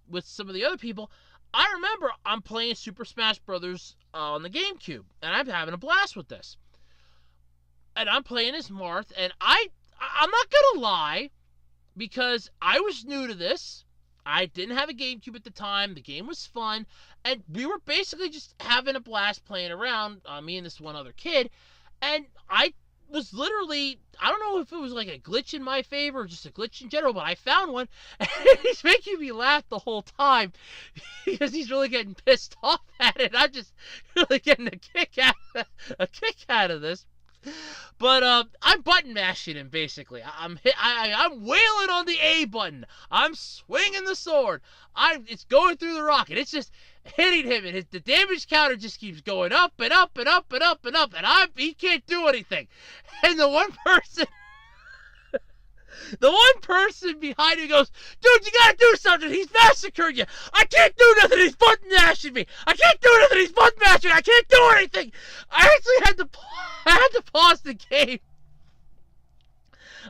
with some of the other people. I remember I'm playing Super Smash Brothers on the GameCube, and I'm having a blast with this. And I'm playing as Marth, and I'm not gonna lie, because I was new to this. I didn't have a GameCube at the time. The game was fun, and we were basically just having a blast playing around, me and this one other kid. And I was literally, I don't know if it was like a glitch in my favor or just a glitch in general, but I found one, and he's making me laugh the whole time because he's really getting pissed off at it. I'm just really getting a kick out of this. But I'm button mashing him basically. I'm wailing on the A button. I'm swinging the sword. It's going through the rocket. It's just hitting him, and the damage counter just keeps going up and up and up and up and up, and he can't do anything. And the one person behind me goes, dude, you gotta do something. He's massacring you. I can't do nothing. He's button mashing me. I can't do nothing. He's button mashing me. I can't do anything. I actually had to pause the game.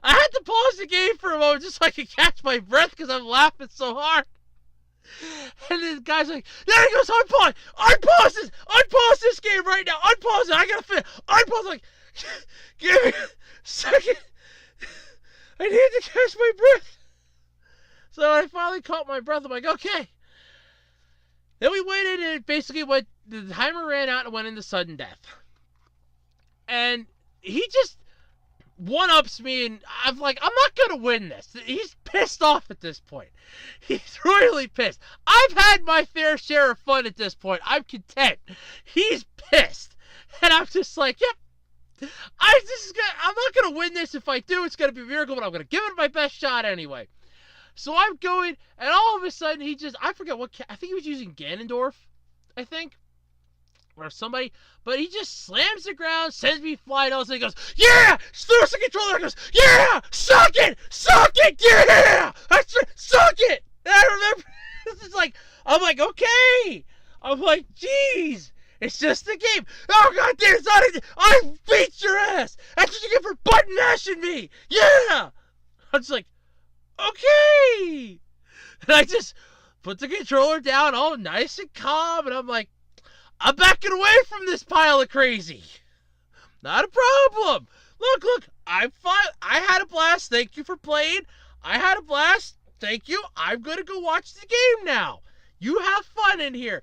I had to pause the game for a moment just so I could catch my breath because I'm laughing so hard. And the guy's like, there he goes, unpause this game right now. Unpause it. I gotta finish. Unpause. Like, give me a second. I need to catch my breath. So I finally caught my breath. I'm like, okay. Then we waited, and basically the timer ran out and went into sudden death. And he just one-ups me, and I'm like, I'm not going to win this. He's pissed off at this point. He's really pissed. I've had my fair share of fun at this point. I'm content. He's pissed. And I'm just like, yep. I'm not going to win this. If I do, it's going to be a miracle, but I'm going to give it my best shot anyway. So I'm going, and all of a sudden, I forget I think he was using Ganondorf, I think, or somebody, but he just slams the ground, sends me flying, and he goes, yeah! Throws the controller, and goes, yeah! Suck it! Yeah! Suck it! And I remember, this is like, I'm like, okay! I'm like, jeez! It's just a game. Oh, God damn, it's not a... I beat your ass! That's what you get for button mashing me! Yeah! I'm just like, okay! And I just put the controller down all nice and calm, and I'm like, I'm backing away from this pile of crazy. Not a problem. Look, I'm fine. I had a blast. Thank you for playing. I had a blast. Thank you. I'm going to go watch the game now. You have fun in here.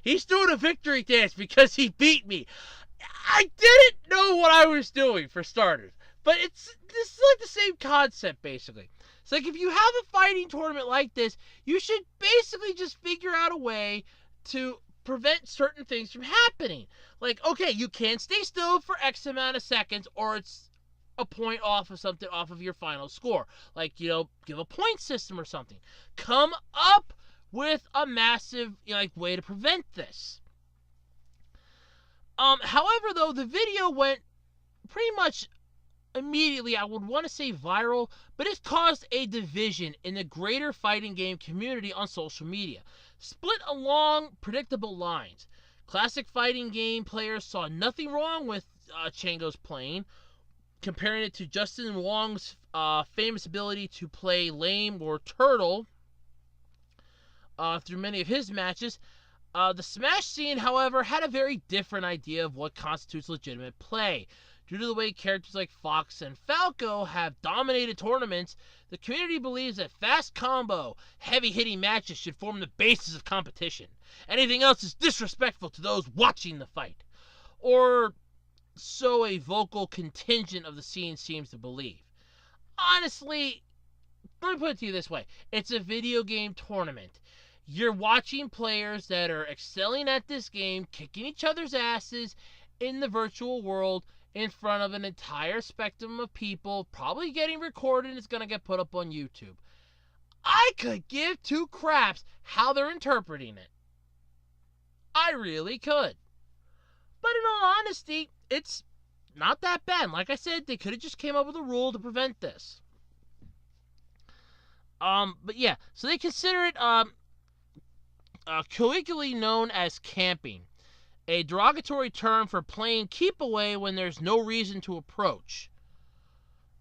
He's doing a victory dance because he beat me. I didn't know what I was doing, for starters. But this is like the same concept, basically. It's like if you have a fighting tournament like this, you should basically just figure out a way to prevent certain things from happening. Like, okay, you can't stay still for X amount of seconds, or it's a point off of something, off of your final score. Like, give a point system or something. Come up with a massive, way to prevent this. However, though, the video went pretty much immediately, I would want to say viral, but it caused a division in the greater fighting game community on social media, split along predictable lines. Classic fighting game players saw nothing wrong with Chango's playing, comparing it to Justin Wong's famous ability to play lame or turtle through many of his matches. The Smash scene, however, had a very different idea of what constitutes legitimate play. Due to the way characters like Fox and Falco have dominated tournaments, the community believes that fast combo, heavy-hitting matches should form the basis of competition. Anything else is disrespectful to those watching the fight. Or so a vocal contingent of the scene seems to believe. Honestly, let me put it to you this way. It's a video game tournament. You're watching players that are excelling at this game, kicking each other's asses in the virtual world, in front of an entire spectrum of people, probably getting recorded, and it's going to get put up on YouTube. I could give two craps how they're interpreting it. I really could. But in all honesty, it's not that bad. Like I said, they could have just came up with a rule to prevent this. But yeah, so they consider it colloquially known as camping, a derogatory term for playing keep away when there's no reason to approach.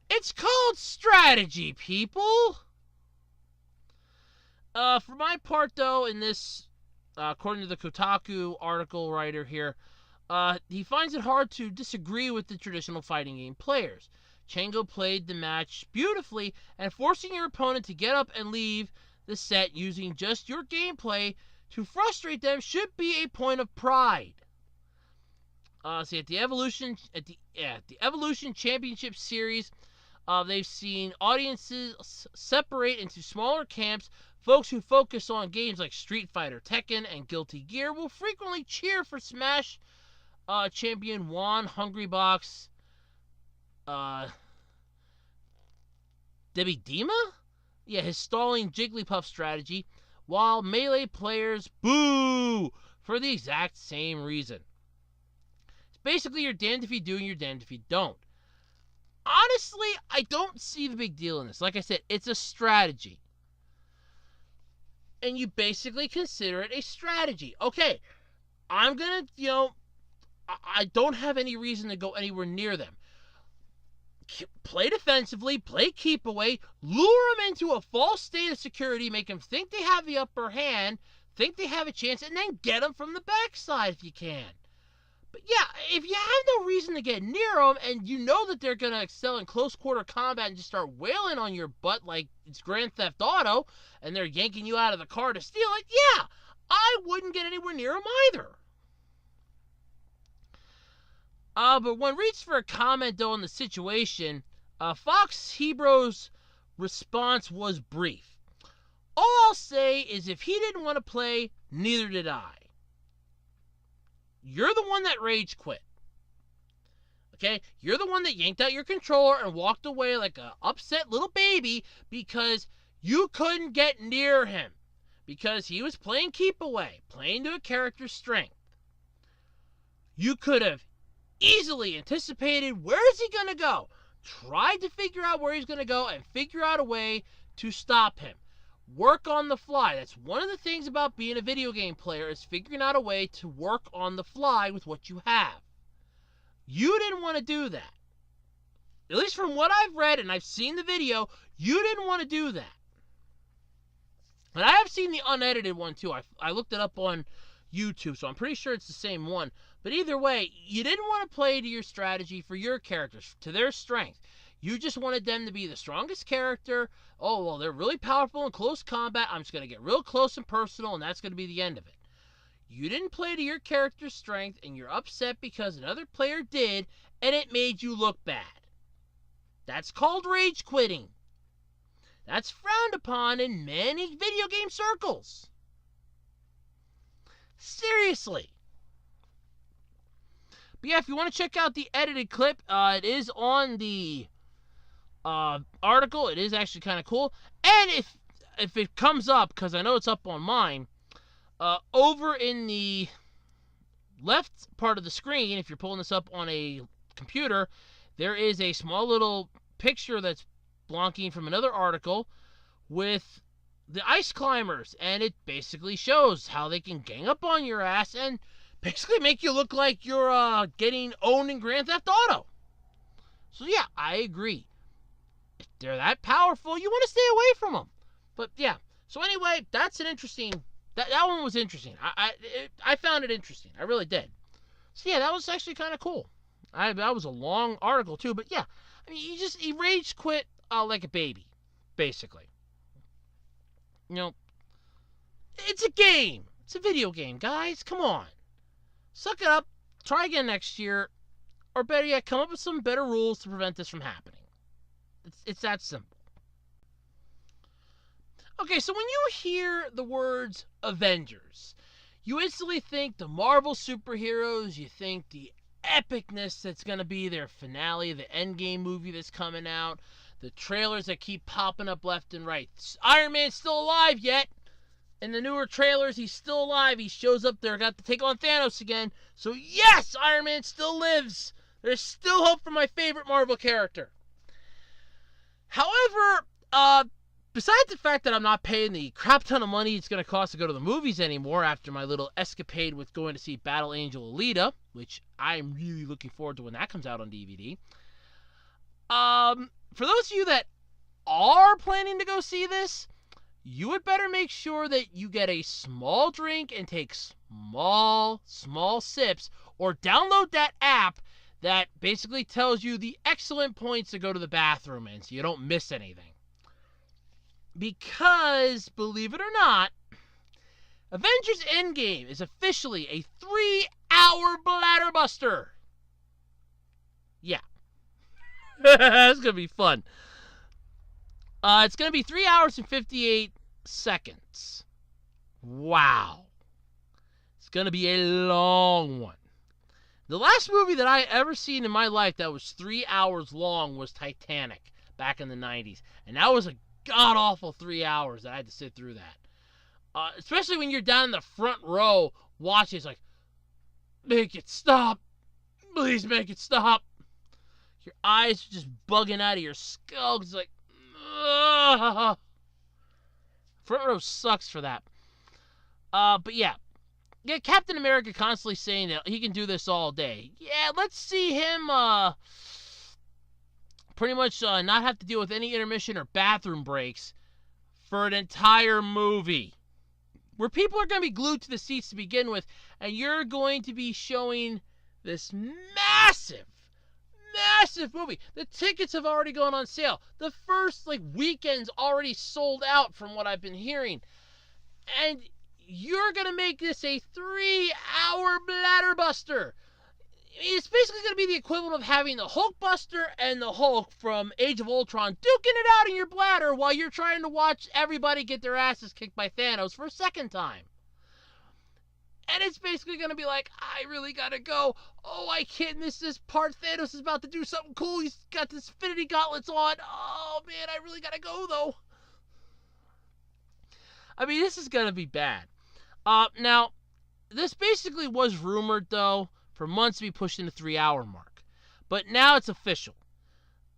It's called strategy, people! For my part, though, in this, according to the Kotaku article writer here, he finds it hard to disagree with the traditional fighting game players. Chango played the match beautifully, and forcing your opponent to get up and leave the set using just your gameplay to frustrate them should be a point of pride. See, at the Evolution Championship Series, they've seen audiences separate into smaller camps. Folks who focus on games like Street Fighter, Tekken, and Guilty Gear will frequently cheer for Smash champion Juan Hungrybox Debbie Dima? Yeah, his stalling Jigglypuff strategy, while Melee players boo for the exact same reason. It's basically you're damned if you do and you're damned if you don't. Honestly, I don't see the big deal in this. Like I said, it's a strategy. And you basically consider it a strategy. Okay, I'm going to, I don't have any reason to go anywhere near them. Play defensively, play keep away, lure them into a false state of security, make them think they have the upper hand, think they have a chance, and then get them from the backside if you can. But yeah, if you have no reason to get near them, and you know that they're going to excel in close quarter combat and just start wailing on your butt like it's Grand Theft Auto, and they're yanking you out of the car to steal it, yeah, I wouldn't get anywhere near them either. But when reached for a comment, though, on the situation, Fox Hebro's response was brief. All I'll say is if he didn't want to play, neither did I. You're the one that rage quit. Okay? You're the one that yanked out your controller and walked away like an upset little baby because you couldn't get near him. Because he was playing keep away, playing to a character's strength. You could have easily anticipated where is he going to go, tried to figure out where he's going to go, and figure out a way to stop him. Work on the fly. That's one of the things about being a video game player, is figuring out a way to work on the fly with what you have. You didn't want to do that. At least from what I've read and I've seen the video, you didn't want to do that. And I have seen the unedited one too. I looked it up on YouTube, so I'm pretty sure it's the same one. But either way, you didn't want to play to your strategy for your characters, to their strength. You just wanted them to be the strongest character. Oh, well, they're really powerful in close combat. I'm just going to get real close and personal, and that's going to be the end of it. You didn't play to your character's strength, and you're upset because another player did, and it made you look bad. That's called rage quitting. That's frowned upon in many video game circles. Seriously. But yeah, if you want to check out the edited clip, it is on the article. It is actually kind of cool. And if it comes up, because I know it's up on mine, over in the left part of the screen, if you're pulling this up on a computer, there is a small little picture that's blocking from another article with the ice climbers, and it basically shows how they can gang up on your ass and basically make you look like you're getting owned in Grand Theft Auto. So yeah, I agree. If they're that powerful, you want to stay away from them. But yeah, so anyway, that's an interesting. That one was interesting. I found it interesting. I really did. So yeah, that was actually kind of cool. That was a long article too, but yeah, I mean, he rage quit like a baby, basically. You know, it's a game. It's a video game, guys. Come on. Suck it up. Try again next year. Or better yet, come up with some better rules to prevent this from happening. It's that simple. Okay, so when you hear the words Avengers, you instantly think the Marvel superheroes, you think the epicness that's going to be their finale, the Endgame movie that's coming out, the trailers that keep popping up left and right. Iron Man's still alive yet. In the newer trailers, he's still alive. He shows up there, got to take on Thanos again. So yes, Iron Man still lives. There's still hope for my favorite Marvel character. However, besides the fact that I'm not paying the crap ton of money it's going to cost to go to the movies anymore after my little escapade with going to see Battle Angel Alita, which I'm really looking forward to when that comes out on DVD. For those of you that are planning to go see this, you would better make sure that you get a small drink and take small sips, or download that app that basically tells you the excellent points to go to the bathroom in so you don't miss anything. Because, believe it or not, Avengers Endgame is officially a 3-hour bladder buster. Yeah. It's going to be fun. It's going to be 3 hours and 58 seconds. Wow. It's going to be a long one. The last movie that I ever seen in my life that was 3 hours long was Titanic back in the 90s. And that was a god-awful 3 hours that I had to sit through that. Especially when you're down in the front row watching. It's like, make it stop. Please make it stop. Your eyes are just bugging out of your skull. It's like, ugh. Front row sucks for that. But yeah. Yeah, Captain America constantly saying that he can do this all day. Yeah, let's see him pretty much not have to deal with any intermission or bathroom breaks for an entire movie. Where people are going to be glued to the seats to begin with, and you're going to be showing this massive movie. The tickets have already gone on sale. The first weekend's already sold out from what I've been hearing. And you're going to make this a 3-hour bladder buster. It's basically going to be the equivalent of having the Hulkbuster and the Hulk from Age of Ultron duking it out in your bladder while you're trying to watch everybody get their asses kicked by Thanos for a second time. And it's basically going to be like, I really got to go. Oh, I can't miss this part. Thanos is about to do something cool. He's got this Infinity Gauntlets on. Oh, man, I really got to go, though. I mean, this is going to be bad. Now, this basically was rumored, though, for months to be pushed in the 3-hour mark. But now it's official.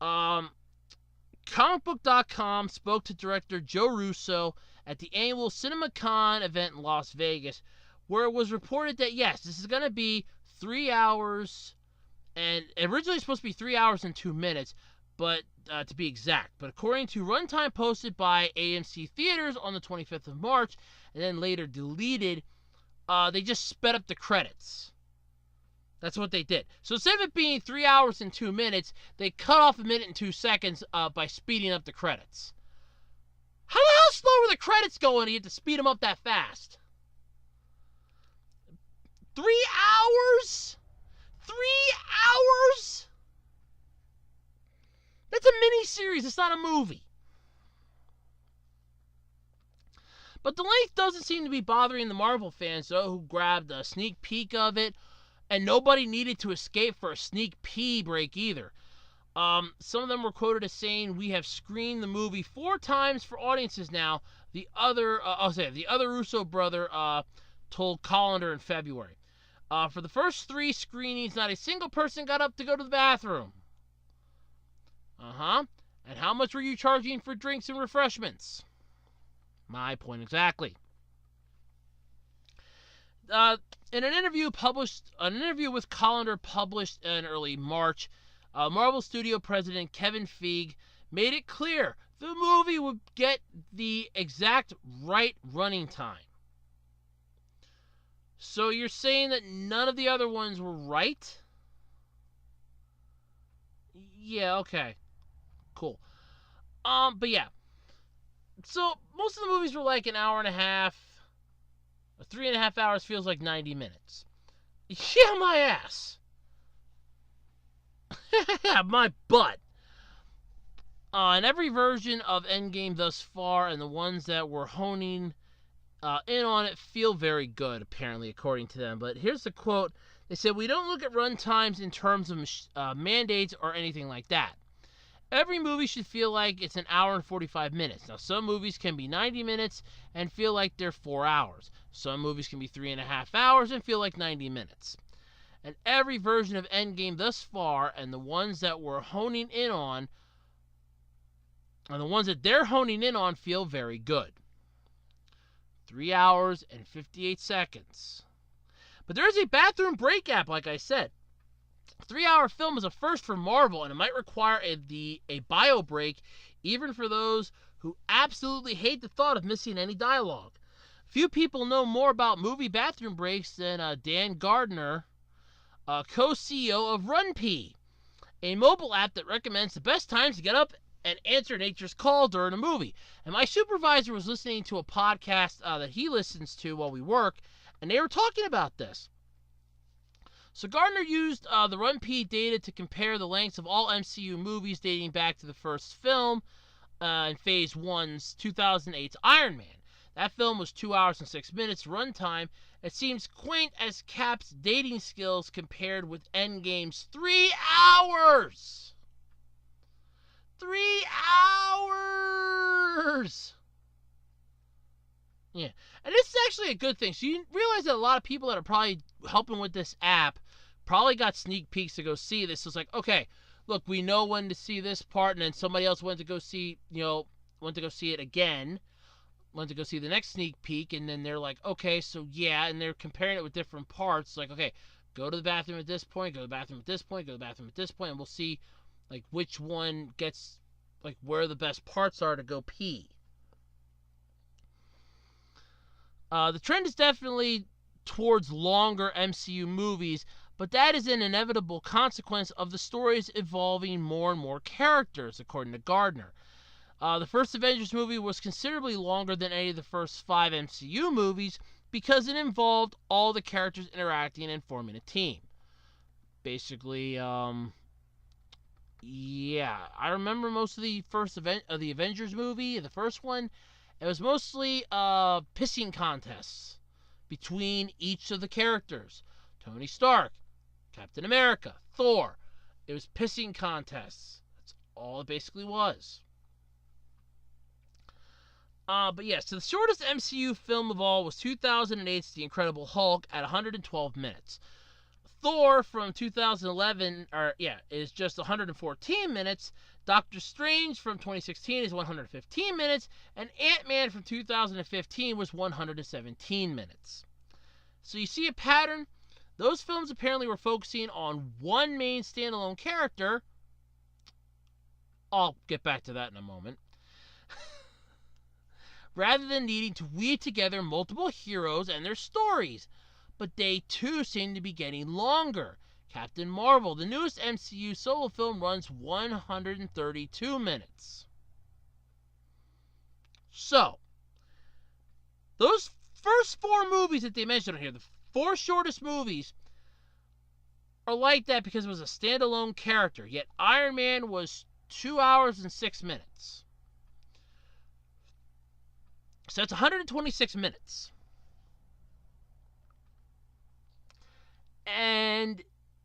Comicbook.com spoke to director Joe Russo at the annual CinemaCon event in Las Vegas, where it was reported that, yes, this is going to be 3 hours, and originally supposed to be 3 hours and 2 minutes, but to be exact. But according to runtime posted by AMC Theaters on the 25th of March, and then later deleted, they just sped up the credits. That's what they did. So instead of it being 3 hours and 2 minutes, they cut off 1 minute and 2 seconds by speeding up the credits. How the hell slow were the credits going to get to speed them up that fast? 3 hours? 3 hours? That's a mini-series. It's not a movie. But the length doesn't seem to be bothering the Marvel fans, though, who grabbed a sneak peek of it. And nobody needed to escape for a sneak pee break either. Some of them were quoted as saying, "We have screened the movie 4 times for audiences now." The other Russo brother told Colander in February. For the first 3 screenings, not a single person got up to go to the bathroom. And how much were you charging for drinks and refreshments? My point exactly. In an interview with Colander published in early March, Marvel Studio president Kevin Feige made it clear the movie would get the exact right running time. So you're saying that none of the other ones were right? Yeah, okay. Cool. But yeah. So most of the movies were like an hour and a half. 3.5 hours feels like 90 minutes. Yeah, my ass. My butt. In every version of Endgame thus far, and the ones that were honing in on it feel very good, apparently, according to them. But here's the quote. They said, "We don't look at run times in terms of mandates or anything like that. Every movie should feel like it's an hour and 45 minutes. Now, some movies can be 90 minutes and feel like they're 4 hours. Some movies can be 3.5 hours and feel like 90 minutes. And every version of Endgame thus far, and the ones that we're honing in on, and the ones that they're honing in on feel very good. 3 hours and 58 seconds. But there is a bathroom break app, like I said. A 3-hour film is a first for Marvel, and it might require a bio break, even for those who absolutely hate the thought of missing any dialogue. Few people know more about movie bathroom breaks than Dan Gardner, co-CEO of RunPee, a mobile app that recommends the best times to get up and answer nature's call during a movie. And my supervisor was listening to a podcast that he listens to while we work, and they were talking about this. So Gardner used the RunPee data to compare the lengths of all MCU movies dating back to the first film in Phase 1's 2008's Iron Man. That film was 2 hours and 6 minutes runtime. It seems quaint as Cap's dating skills compared with Endgame's 3 hours! 3 hours! Yeah, and this is actually a good thing. So you realize that a lot of people that are probably helping with this app probably got sneak peeks to go see this. So it's like, okay, look, we know when to see this part, and then somebody else went to go see, went to go see it again, went to go see the next sneak peek, and then they're like, okay, so yeah, and they're comparing it with different parts. Like, okay, go to the bathroom at this point, go to the bathroom at this point, go to the bathroom at this point, and we'll see, like, which one gets, like, where the best parts are to go pee. The trend is definitely towards longer MCU movies, but that is an inevitable consequence of the stories involving more and more characters, according to Gardner. The first Avengers movie was considerably longer than any of the first 5 MCU movies because it involved all the characters interacting and forming a team. Basically, yeah, I remember most of the first the Avengers movie, the first one. It was mostly pissing contests between each of the characters. Tony Stark, Captain America, Thor. It was pissing contests. That's all it basically was. But yeah, so the shortest MCU film of all was 2008's The Incredible Hulk at 112 minutes. Thor from 2011, is just 114 minutes. Doctor Strange from 2016 is 115 minutes, and Ant-Man from 2015 was 117 minutes. So you see a pattern? Those films apparently were focusing on one main standalone character. I'll get back to that in a moment. Rather than needing to weave together multiple heroes and their stories. But they too seem to be getting longer. Captain Marvel, the newest MCU solo film, runs 132 minutes. So, those first 4 movies that they mentioned here, the 4 shortest movies, are like that because it was a standalone character. Yet Iron Man was 2 hours and 6 minutes. So that's 126 minutes. And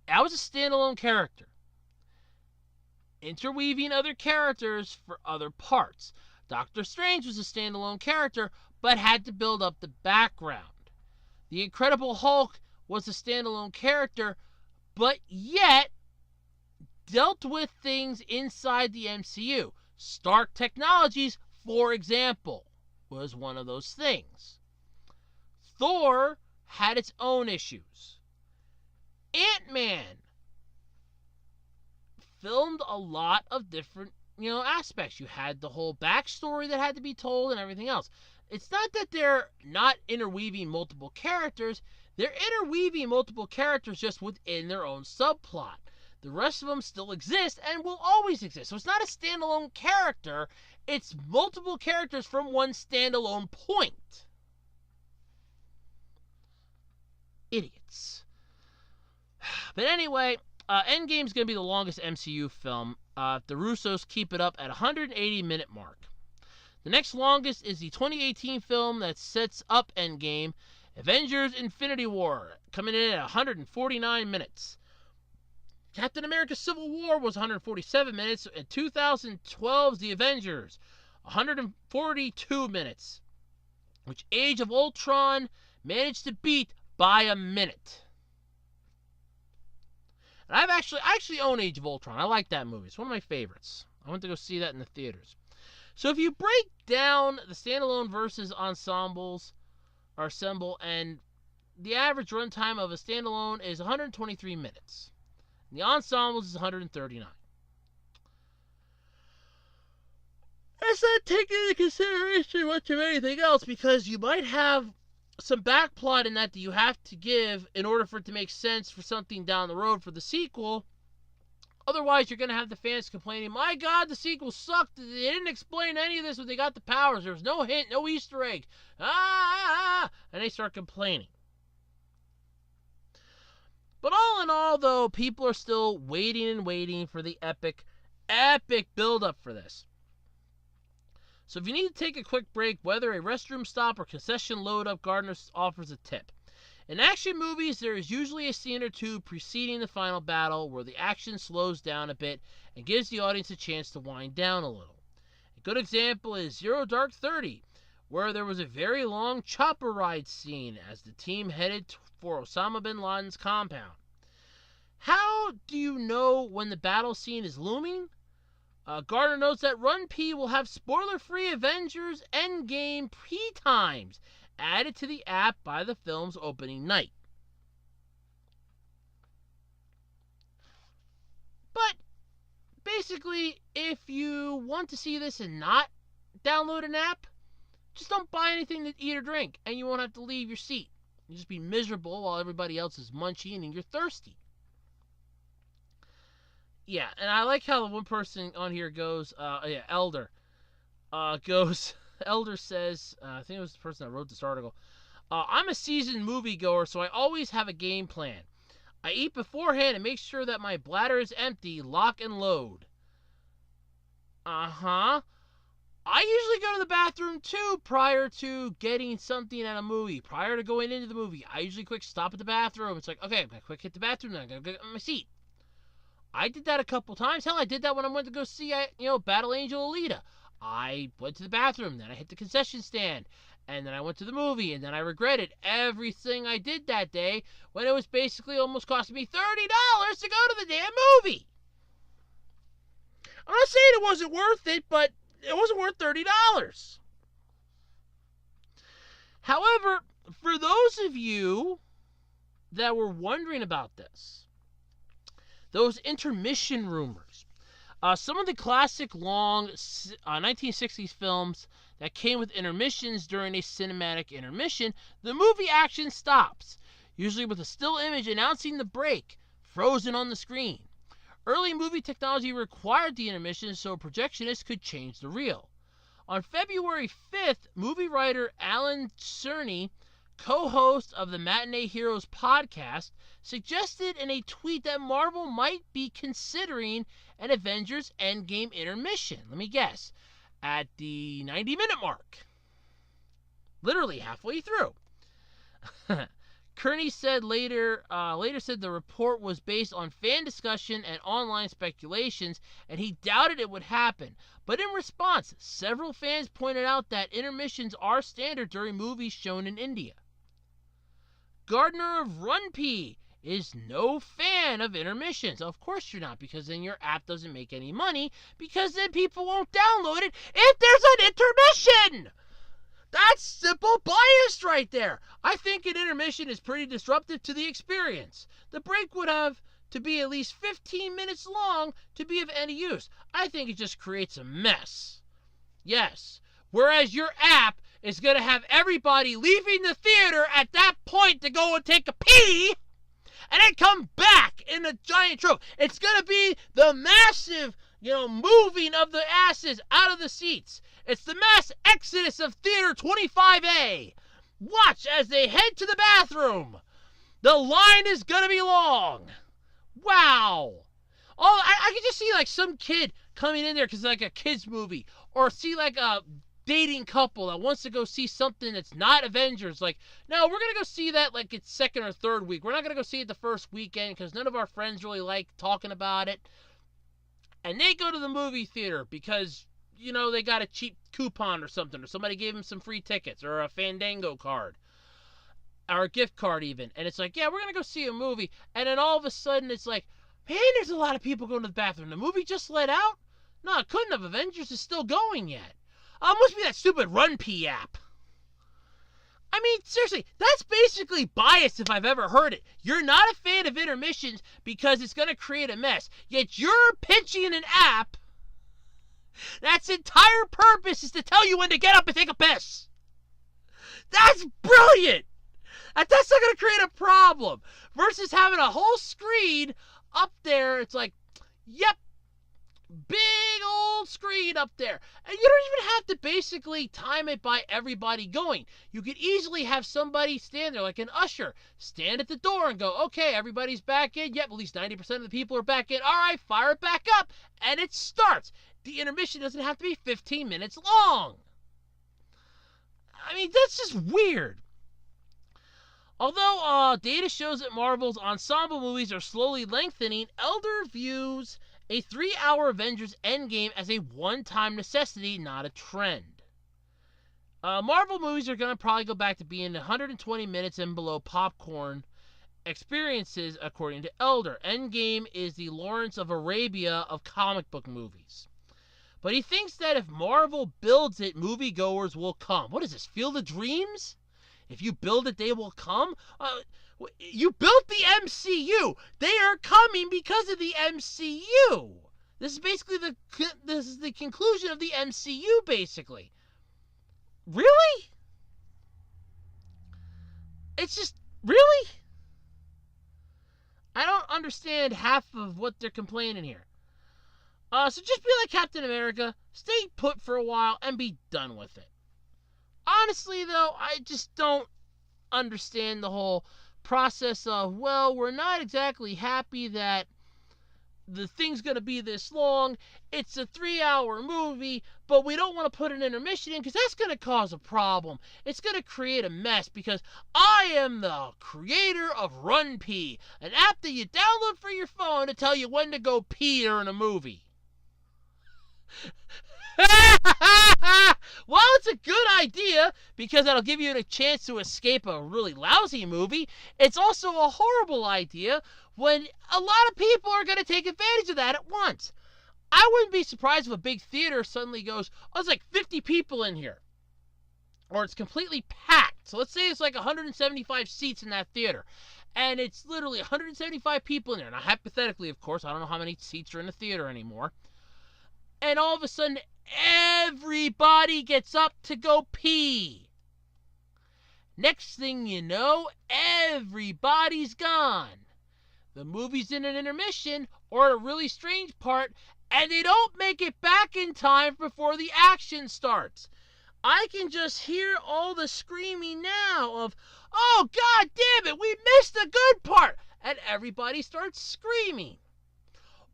that was a standalone character, interweaving other characters for other parts. Doctor Strange was a standalone character, but had to build up the background. The Incredible Hulk was a standalone character, but yet dealt with things inside the MCU. Stark Technologies, for example, was one of those things. Thor had its own issues. Ant-Man filmed a lot of different, aspects. You had the whole backstory that had to be told and everything else. It's not that they're not interweaving multiple characters. They're interweaving multiple characters just within their own subplot. The rest of them still exist and will always exist. So it's not a standalone character. It's multiple characters from one standalone point. Idiots. But anyway, Endgame's going to be the longest MCU film. The Russos keep it up at 180-minute mark. The next longest is the 2018 film that sets up Endgame, Avengers Infinity War, coming in at 149 minutes. Captain America Civil War was 147 minutes, and 2012's The Avengers, 142 minutes, which Age of Ultron managed to beat by a minute. And I actually own Age of Ultron. I like that movie. It's one of my favorites. I went to go see that in the theaters. So if you break down the standalone versus ensembles, or assemble, and the average runtime of a standalone is 123 minutes. And the ensembles is 139. That's not taking into consideration much of anything else, because you might have some backplot in that you have to give in order for it to make sense for something down the road for the sequel. Otherwise, you're going to have the fans complaining, my God, the sequel sucked. They didn't explain any of this when they got the powers. There was no hint, no Easter egg. And they start complaining. But all in all, though, people are still waiting and waiting for the epic build-up for this. So if you need to take a quick break, whether a restroom stop or concession load-up, Gardner offers a tip. In action movies, there is usually a scene or two preceding the final battle where the action slows down a bit and gives the audience a chance to wind down a little. A good example is Zero Dark 30, where there was a very long chopper ride scene as the team headed for Osama bin Laden's compound. How do you know when the battle scene is looming? Gardner notes that Run P will have spoiler-free Avengers Endgame pre-times added to the app by the film's opening night. But basically, if you want to see this and not download an app, just don't buy anything to eat or drink, and you won't have to leave your seat. You'll just be miserable while everybody else is munching and you're thirsty. Yeah, and I like how the one person on here goes, Elder, Elder says, I think it was the person that wrote this article, I'm a seasoned moviegoer, so I always have a game plan. I eat beforehand and make sure that my bladder is empty, lock and load. I usually go to the bathroom too prior to getting something at a movie. Prior to going into the movie, I usually quick stop at the bathroom. It's like, okay, I'm gonna quick hit the bathroom, then I'm gonna get my seat. I did that a couple times. Hell, I did that when I went to go see, Battle Angel Alita. I went to the bathroom, then I hit the concession stand, and then I went to the movie, and then I regretted everything I did that day when it was basically almost costing me $30 to go to the damn movie. I'm not saying it wasn't worth it, but it wasn't worth $30. However, for those of you that were wondering about this, those intermission rumors, some of the classic long 1960s films that came with intermissions during a cinematic intermission, the movie action stops, usually with a still image announcing the break. frozen on the screen. Early movie technology required the intermission so projectionists could change the reel. On February 5th, movie writer Alan Cerny, co-host of the Matinee Heroes podcast, suggested in a tweet that Marvel might be considering an Avengers Endgame intermission. Let me guess. At the 90-minute mark. Literally halfway through. Kearney said later said the report was based on fan discussion and online speculations, and he doubted it would happen. But in response, several fans pointed out that intermissions are standard during movies shown in India. Gardner of RunP is no fan of intermissions. Of course you're not, because then your app doesn't make any money, because then people won't download it if there's an intermission! That's simple bias right there. I think an intermission is pretty disruptive to the experience. The break would have to be at least 15 minutes long to be of any use. I think it just creates a mess. Yes. Whereas your app is going to have everybody leaving the theater at that point to go and take a pee and then come back in a giant trope. It's going to be the massive, moving of the asses out of the seats. It's the mass exodus of Theater 25A. Watch as they head to the bathroom. The line is going to be long. Wow. Oh, I can just see like some kid coming in there because it's like a kid's movie. Or see like a dating couple that wants to go see something that's not Avengers. Like, no, we're going to go see that like it's second or third week. We're not going to go see it the first weekend because none of our friends really like talking about it. And they go to the movie theater because, they got a cheap coupon or something. Or somebody gave them some free tickets or a Fandango card. Or a gift card even. And it's like, yeah, we're going to go see a movie. And then all of a sudden it's like, man, there's a lot of people going to the bathroom. The movie just let out? No, it couldn't have. Avengers is still going yet. Must be that stupid RunP app. I mean, seriously, that's basically bias if I've ever heard it. You're not a fan of intermissions because it's going to create a mess. Yet you're pitching an app that's entire purpose is to tell you when to get up and take a piss. That's brilliant. That's not going to create a problem. Versus having a whole screen up there. It's like, yep. Big old screen up there. And you don't even have to basically time it by everybody going. You could easily have somebody stand there like an usher. Stand at the door and go, okay, everybody's back in. Yep, at least 90% of the people are back in. All right, fire it back up. And it starts. The intermission doesn't have to be 15 minutes long. I mean, that's just weird. Although data shows that Marvel's ensemble movies are slowly lengthening, Elder views a 3-hour Avengers Endgame as a one-time necessity, not a trend. Marvel movies are going to probably go back to being 120 minutes and below popcorn experiences, according to Elder. Endgame is the Lawrence of Arabia of comic book movies. But he thinks that if Marvel builds it, moviegoers will come. What is this, Field of Dreams? If you build it, they will come? You built the MCU. They are coming because of the MCU. This is basically the conclusion of the MCU, basically. Really? It's just, really? I don't understand half of what they're complaining here. So just be like Captain America, stay put for a while, and be done with it. Honestly, though, I just don't understand the whole process of, well, we're not exactly happy that the thing's going to be this long. It's a 3-hour movie, but we don't want to put an intermission in because that's going to cause a problem. It's going to create a mess because I am the creator of RunP, an app that you download for your phone to tell you when to go pee during a movie. Well, it's a good idea because that'll give you a chance to escape a really lousy movie. It's also a horrible idea when a lot of people are going to take advantage of that at once. I wouldn't be surprised if a big theater suddenly goes, oh, it's like 50 people in here. Or it's completely packed. So let's say it's like 175 seats in that theater. And it's literally 175 people in there. Now, hypothetically, of course, I don't know how many seats are in the theater anymore. And all of a sudden, everybody gets up to go pee. Next thing you know, everybody's gone. the movie's in an intermission or a really strange part, and they don't make it back in time before the action starts. I can just hear all the screaming now of, oh, God damn it, we missed the good part, and everybody starts screaming.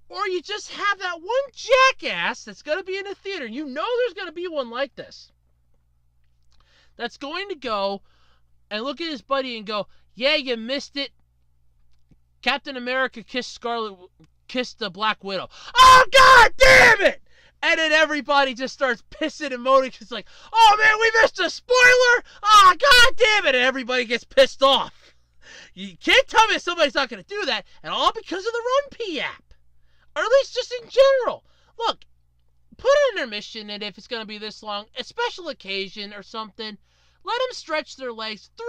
Or you just have that one jackass that's going to be in the theater. You know there's going to be one like this. That's going to go and look at his buddy and go, yeah, you missed it. Captain America kissed the Black Widow. Oh, God damn it! And then everybody just starts pissing and moaning. It's like, oh, man, we missed a spoiler. Oh, God damn it. And everybody gets pissed off. You can't tell me somebody's not going to do that. And all because of the RunP app. Or at least just in general. Look, put an intermission in if it's going to be this long. A special occasion or something. Let them stretch their legs. 3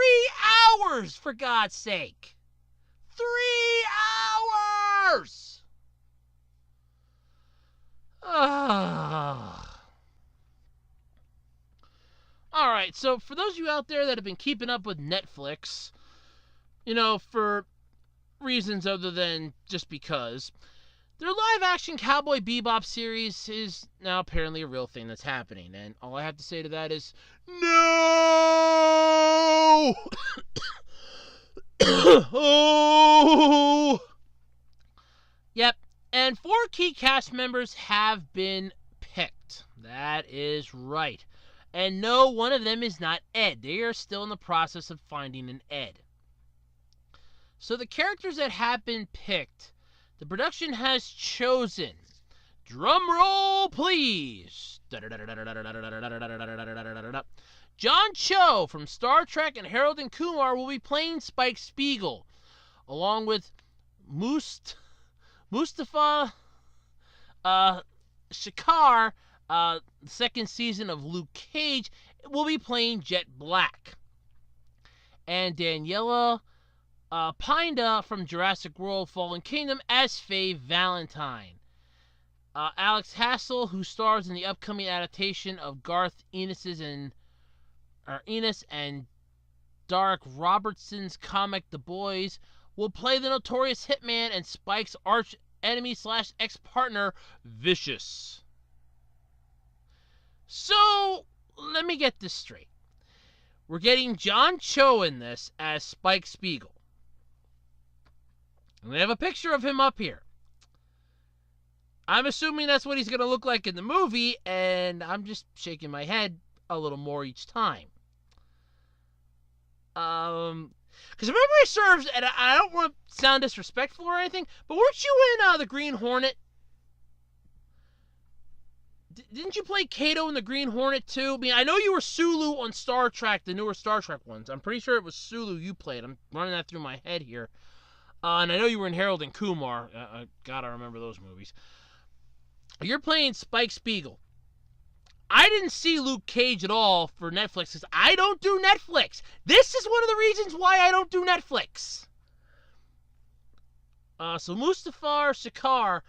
hours, for God's sake. 3 hours! Alright, so for those of you out there that have been keeping up with Netflix, for reasons other than just because, their live-action Cowboy Bebop series is now apparently a real thing that's happening, and all I have to say to that is, no! Oh! Yep, and 4 key cast members have been picked. That is right. And no, one of them is not Ed. They are still in the process of finding an Ed. So the characters that have been picked, the production has chosen, drum roll please, John Cho from Star Trek and Harold and Kumar will be playing Spike Spiegel, along with Mustafa Shakar, the second season of Luke Cage, will be playing Jet Black. And Daniela Pinda from Jurassic World Fallen Kingdom as Faye Valentine. Alex Hassel, who stars in the upcoming adaptation of Garth Ennis and Dark Robertson's comic The Boys, will play the notorious hitman and Spike's arch enemy / ex-partner, Vicious. So, let me get this straight. We're getting John Cho in this as Spike Spiegel. And we have a picture of him up here. I'm assuming that's what he's going to look like in the movie, and I'm just shaking my head a little more each time. Because if memory serves, and I don't want to sound disrespectful or anything, but weren't you in the Green Hornet? Didn't you play Kato in the Green Hornet too? I mean, I know you were Sulu on Star Trek, the newer Star Trek ones. I'm pretty sure it was Sulu you played. I'm running that through my head here. And I know you were in Harold and Kumar. God, I remember those movies. You're playing Spike Spiegel. I didn't see Luke Cage at all for Netflix because I don't do Netflix. This is one of the reasons why I don't do Netflix. So Mustafar Shakar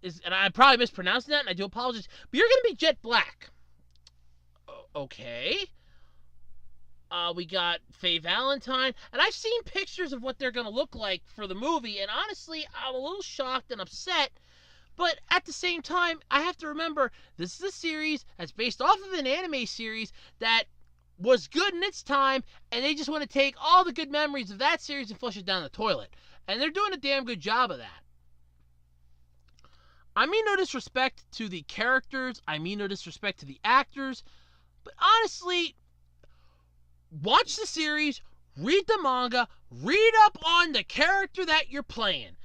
is, and I'm probably mispronouncing that, and I do apologize, but you're going to be Jet Black. Okay. We got Faye Valentine, and I've seen pictures of what they're going to look like for the movie, and honestly, I'm a little shocked and upset. But at the same time, I have to remember, this is a series that's based off of an anime series that was good in its time, and they just want to take all the good memories of that series and flush it down the toilet. And they're doing a damn good job of that. I mean no disrespect to the characters, I mean no disrespect to the actors, but honestly, watch the series, read the manga, read up on the character that you're playing.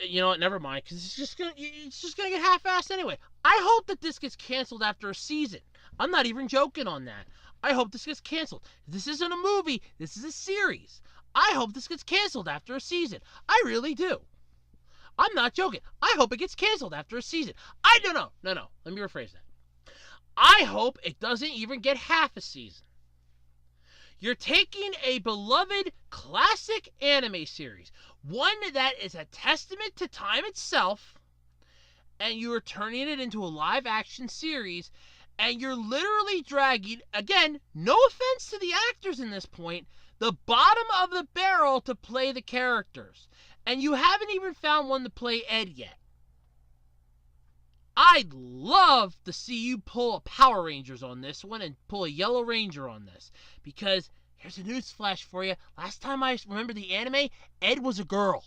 You know what, never mind, because it's just gonna get half-assed anyway. I hope that this gets canceled after a season. I'm not even joking on that. I hope this gets canceled. This isn't a movie, this is a series. I hope this gets canceled after a season. I really do. I'm not joking. I hope it gets canceled after a season. No, let me rephrase that. I hope it doesn't even get half a season. You're taking a beloved classic anime series, one that is a testament to time itself, and you are turning it into a live-action series, and you're literally dragging, again, no offense to the actors in this point, the bottom of the barrel to play the characters. And you haven't even found one to play Ed yet. I'd love to see you pull a Power Rangers on this one and pull a Yellow Ranger on this. Because, here's a news flash for you. Last time I remember the anime, Ed was a girl.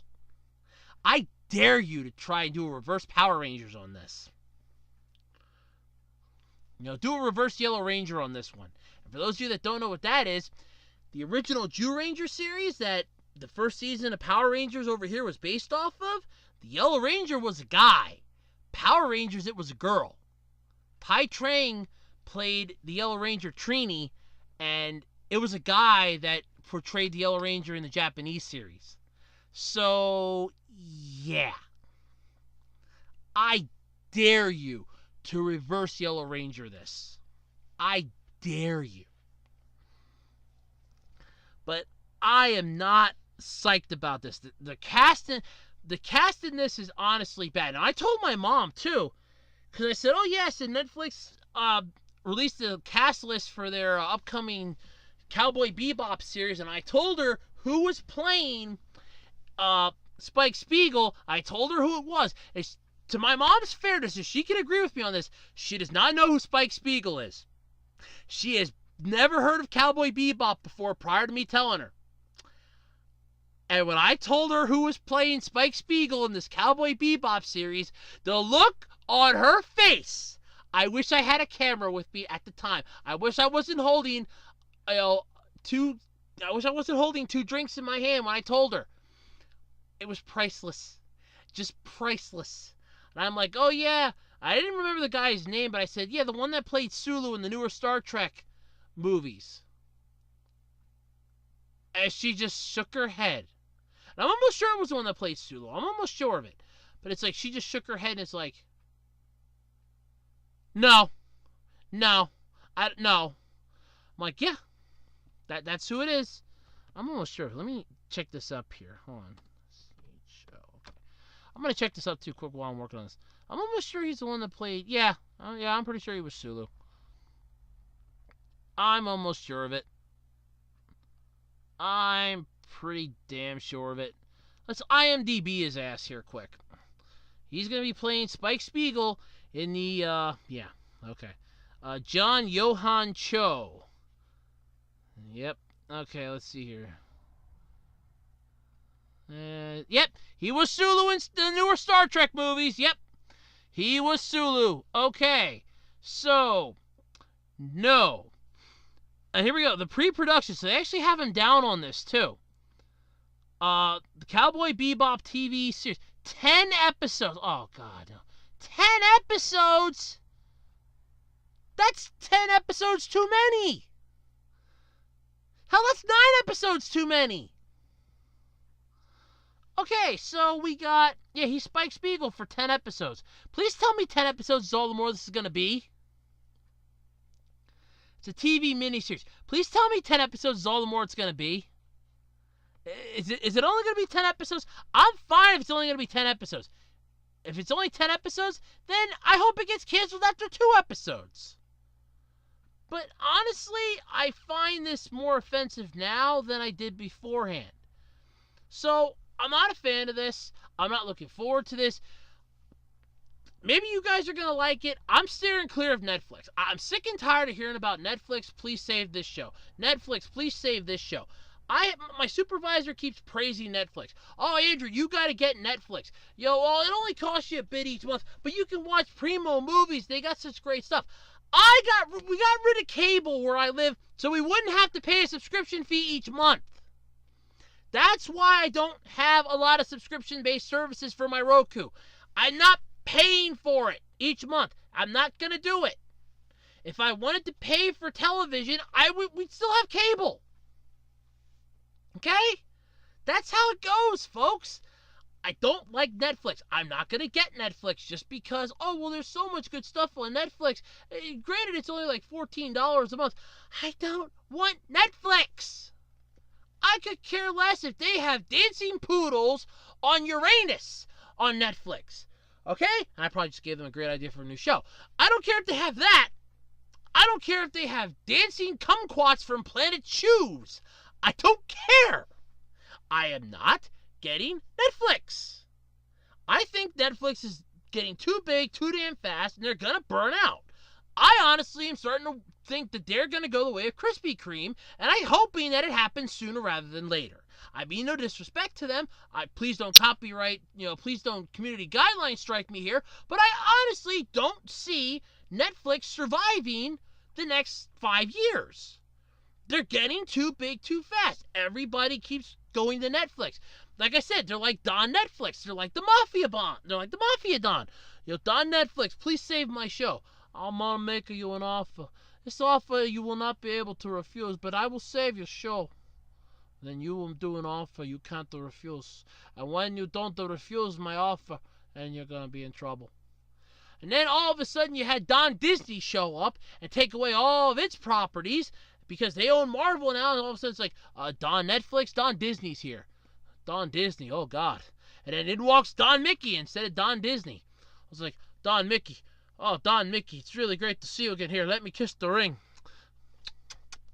I dare you to try and do a reverse Power Rangers on this. Do a reverse Yellow Ranger on this one. And for those of you that don't know what that is, the original Jew Ranger series that the first season of Power Rangers over here was based off of, the Yellow Ranger was a guy. Power Rangers, it was a girl. Tai Trang played the Yellow Ranger Trini, and it was a guy that portrayed the Yellow Ranger in the Japanese series. So, yeah. I dare you to reverse Yellow Ranger this. I dare you. But I am not psyched about this. The cast in this is honestly bad. And I told my mom, too, because I said, oh, yes, and Netflix released the cast list for their upcoming Cowboy Bebop series, and I told her who was playing Spike Spiegel. I told her who it was. To my mom's fairness, if she can agree with me on this, she does not know who Spike Spiegel is. She has never heard of Cowboy Bebop before prior to me telling her. And when I told her who was playing Spike Spiegel in this Cowboy Bebop series, the look on her face, I wish I had a camera with me at the time. I wish I wasn't holding, two drinks in my hand when I told her. It was priceless. Just priceless. And I'm like, oh yeah, I didn't remember the guy's name, but I said, yeah, the one that played Sulu in the newer Star Trek movies. And she just shook her head. And I'm almost sure it was the one that played Sulu. I'm almost sure of it. But it's like she just shook her head and it's like, no. No. I'm like, yeah, that's who it is. I'm almost sure. Let me check this up here. Hold on. I'm going to check this up too quick while I'm working on this. I'm almost sure he's the one that played... Yeah, I'm pretty sure he was Sulu. I'm almost sure of it. I'm pretty damn sure of it. Let's IMDb his ass here quick. He's going to be playing Spike Spiegel in the... Yeah, okay. John Johan Cho. Yep. Okay, let's see here. Yep, he was Sulu in the newer Star Trek movies. Yep, he was Sulu. Okay, so, no. And here we go, the pre-production. So they actually have him down on this, too. The Cowboy Bebop TV series. 10 episodes. Oh, God. 10 episodes? That's 10 episodes too many. Hell, that's 9 episodes too many. Okay, so we got... Yeah, he's Spike Spiegel for 10 episodes. Please tell me 10 episodes is all the more this is going to be. It's a TV miniseries. Please tell me 10 episodes is all the more it's going to be. Is it only going to be 10 episodes? I'm fine if it's only going to be 10 episodes. If it's only 10 episodes, then I hope it gets canceled after 2 episodes. But honestly, I find this more offensive now than I did beforehand. So... I'm not a fan of this. I'm not looking forward to this. Maybe you guys are going to like it. I'm steering clear of Netflix. I'm sick and tired of hearing about Netflix. Please save this show. Netflix, please save this show. My supervisor keeps praising Netflix. Oh, Andrew, you got to get Netflix. Yo, well, it only costs you a bit each month, but you can watch Primo movies. They got such great stuff. We got rid of cable where I live, so we wouldn't have to pay a subscription fee each month. That's why I don't have a lot of subscription-based services for my Roku. I'm not paying for it each month. I'm not going to do it. If I wanted to pay for television, we'd still have cable. Okay? That's how it goes, folks. I don't like Netflix. I'm not going to get Netflix just because, oh, well, there's so much good stuff on Netflix. Granted, it's only like $14 a month. I don't want Netflix. I could care less if they have dancing poodles on Uranus on Netflix. Okay? I probably just gave them a great idea for a new show. I don't care if they have that. I don't care if they have dancing kumquats from Planet Shoes. I don't care. I am not getting Netflix. I think Netflix is getting too big, too damn fast, and they're going to burn out. I honestly am starting to think that they're going to go the way of Krispy Kreme, and I'm hoping that it happens sooner rather than later. I mean no disrespect to them. Please don't copyright, please don't community guideline strike me here, but I honestly don't see Netflix surviving the next 5 years. They're getting too big too fast. Everybody keeps going to Netflix. Like I said, they're like Don Netflix. They're like the Mafia Don. They're like the Mafia Don. Don Netflix, please save my show. I'm gonna make you an offer. This offer you will not be able to refuse, but I will save your show. Then you will do an offer you can't refuse. And when you don't refuse my offer, then you're gonna be in trouble. And then all of a sudden you had Don Disney show up and take away all of its properties because they own Marvel now, and all of a sudden it's like, Don Netflix, Don Disney's here. Don Disney, oh God. And then in walks Don Mickey instead of Don Disney. I was like, Don Mickey, it's really great to see you again. Here, let me kiss the ring.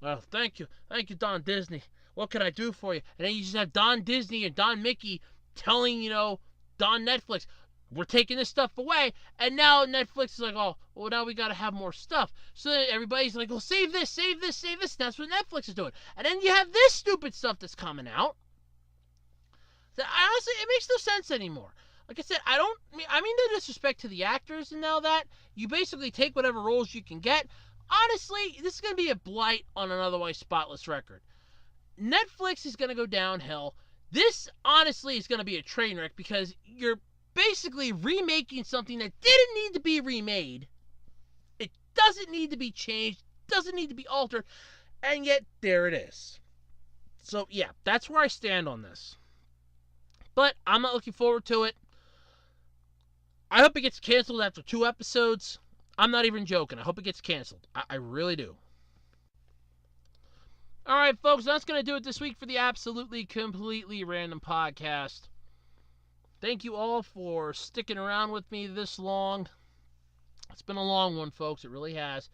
Well, thank you, Don Disney. What can I do for you? And then you just have Don Disney and Don Mickey telling, Don Netflix, we're taking this stuff away. And now Netflix is like, oh, well, now we got to have more stuff. So then everybody's like, well, save this. That's what Netflix is doing. And then you have this stupid stuff that's coming out. So honestly, it makes no sense anymore. Like I said, I mean no disrespect to the actors and all that. You basically take whatever roles you can get. Honestly, this is going to be a blight on an otherwise spotless record. Netflix is going to go downhill. This, honestly, is going to be a train wreck because you're basically remaking something that didn't need to be remade. It doesn't need to be changed, doesn't need to be altered, and yet there it is. So, yeah, that's where I stand on this. But I'm not looking forward to it. I hope it gets canceled after 2 episodes. I'm not even joking. I hope it gets canceled. I really do. Alright, folks, that's going to do it this week for the Absolutely Completely Random Podcast. Thank you all for sticking around with me this long. It's been a long one, folks. It really has.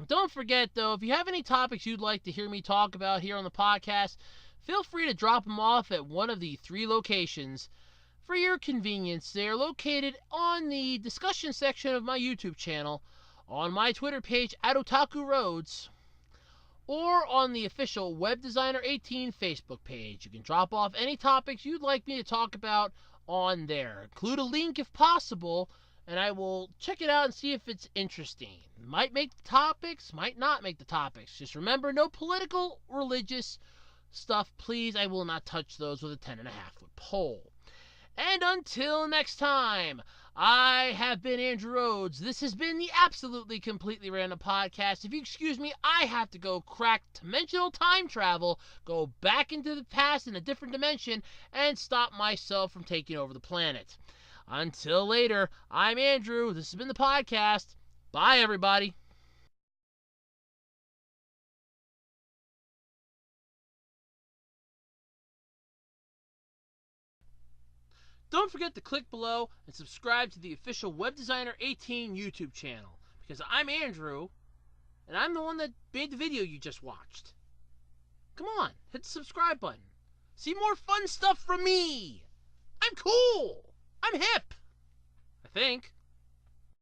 Don't forget, though, if you have any topics you'd like to hear me talk about here on the podcast, feel free to drop them off at one of the 3 locations. For your convenience, they are located on the discussion section of my YouTube channel, on my Twitter page at Otaku Roads, or on the official Web Designer 18 Facebook page. You can drop off any topics you'd like me to talk about on there. Include a link if possible, and I will check it out and see if it's interesting. Might make the topics, might not make the topics. Just remember, no political, religious stuff, please. I will not touch those with a 10.5-foot pole. And until next time, I have been Andrew Rhodes. This has been the Absolutely Completely Random Podcast. If you excuse me, I have to go crack dimensional time travel, go back into the past in a different dimension, and stop myself from taking over the planet. Until later, I'm Andrew. This has been the podcast. Bye, everybody. Don't forget to click below and subscribe to the official Web Designer 18 YouTube channel, because I'm Andrew, and I'm the one that made the video you just watched. Come on, hit the subscribe button. See more fun stuff from me. I'm cool. I'm hip. I think.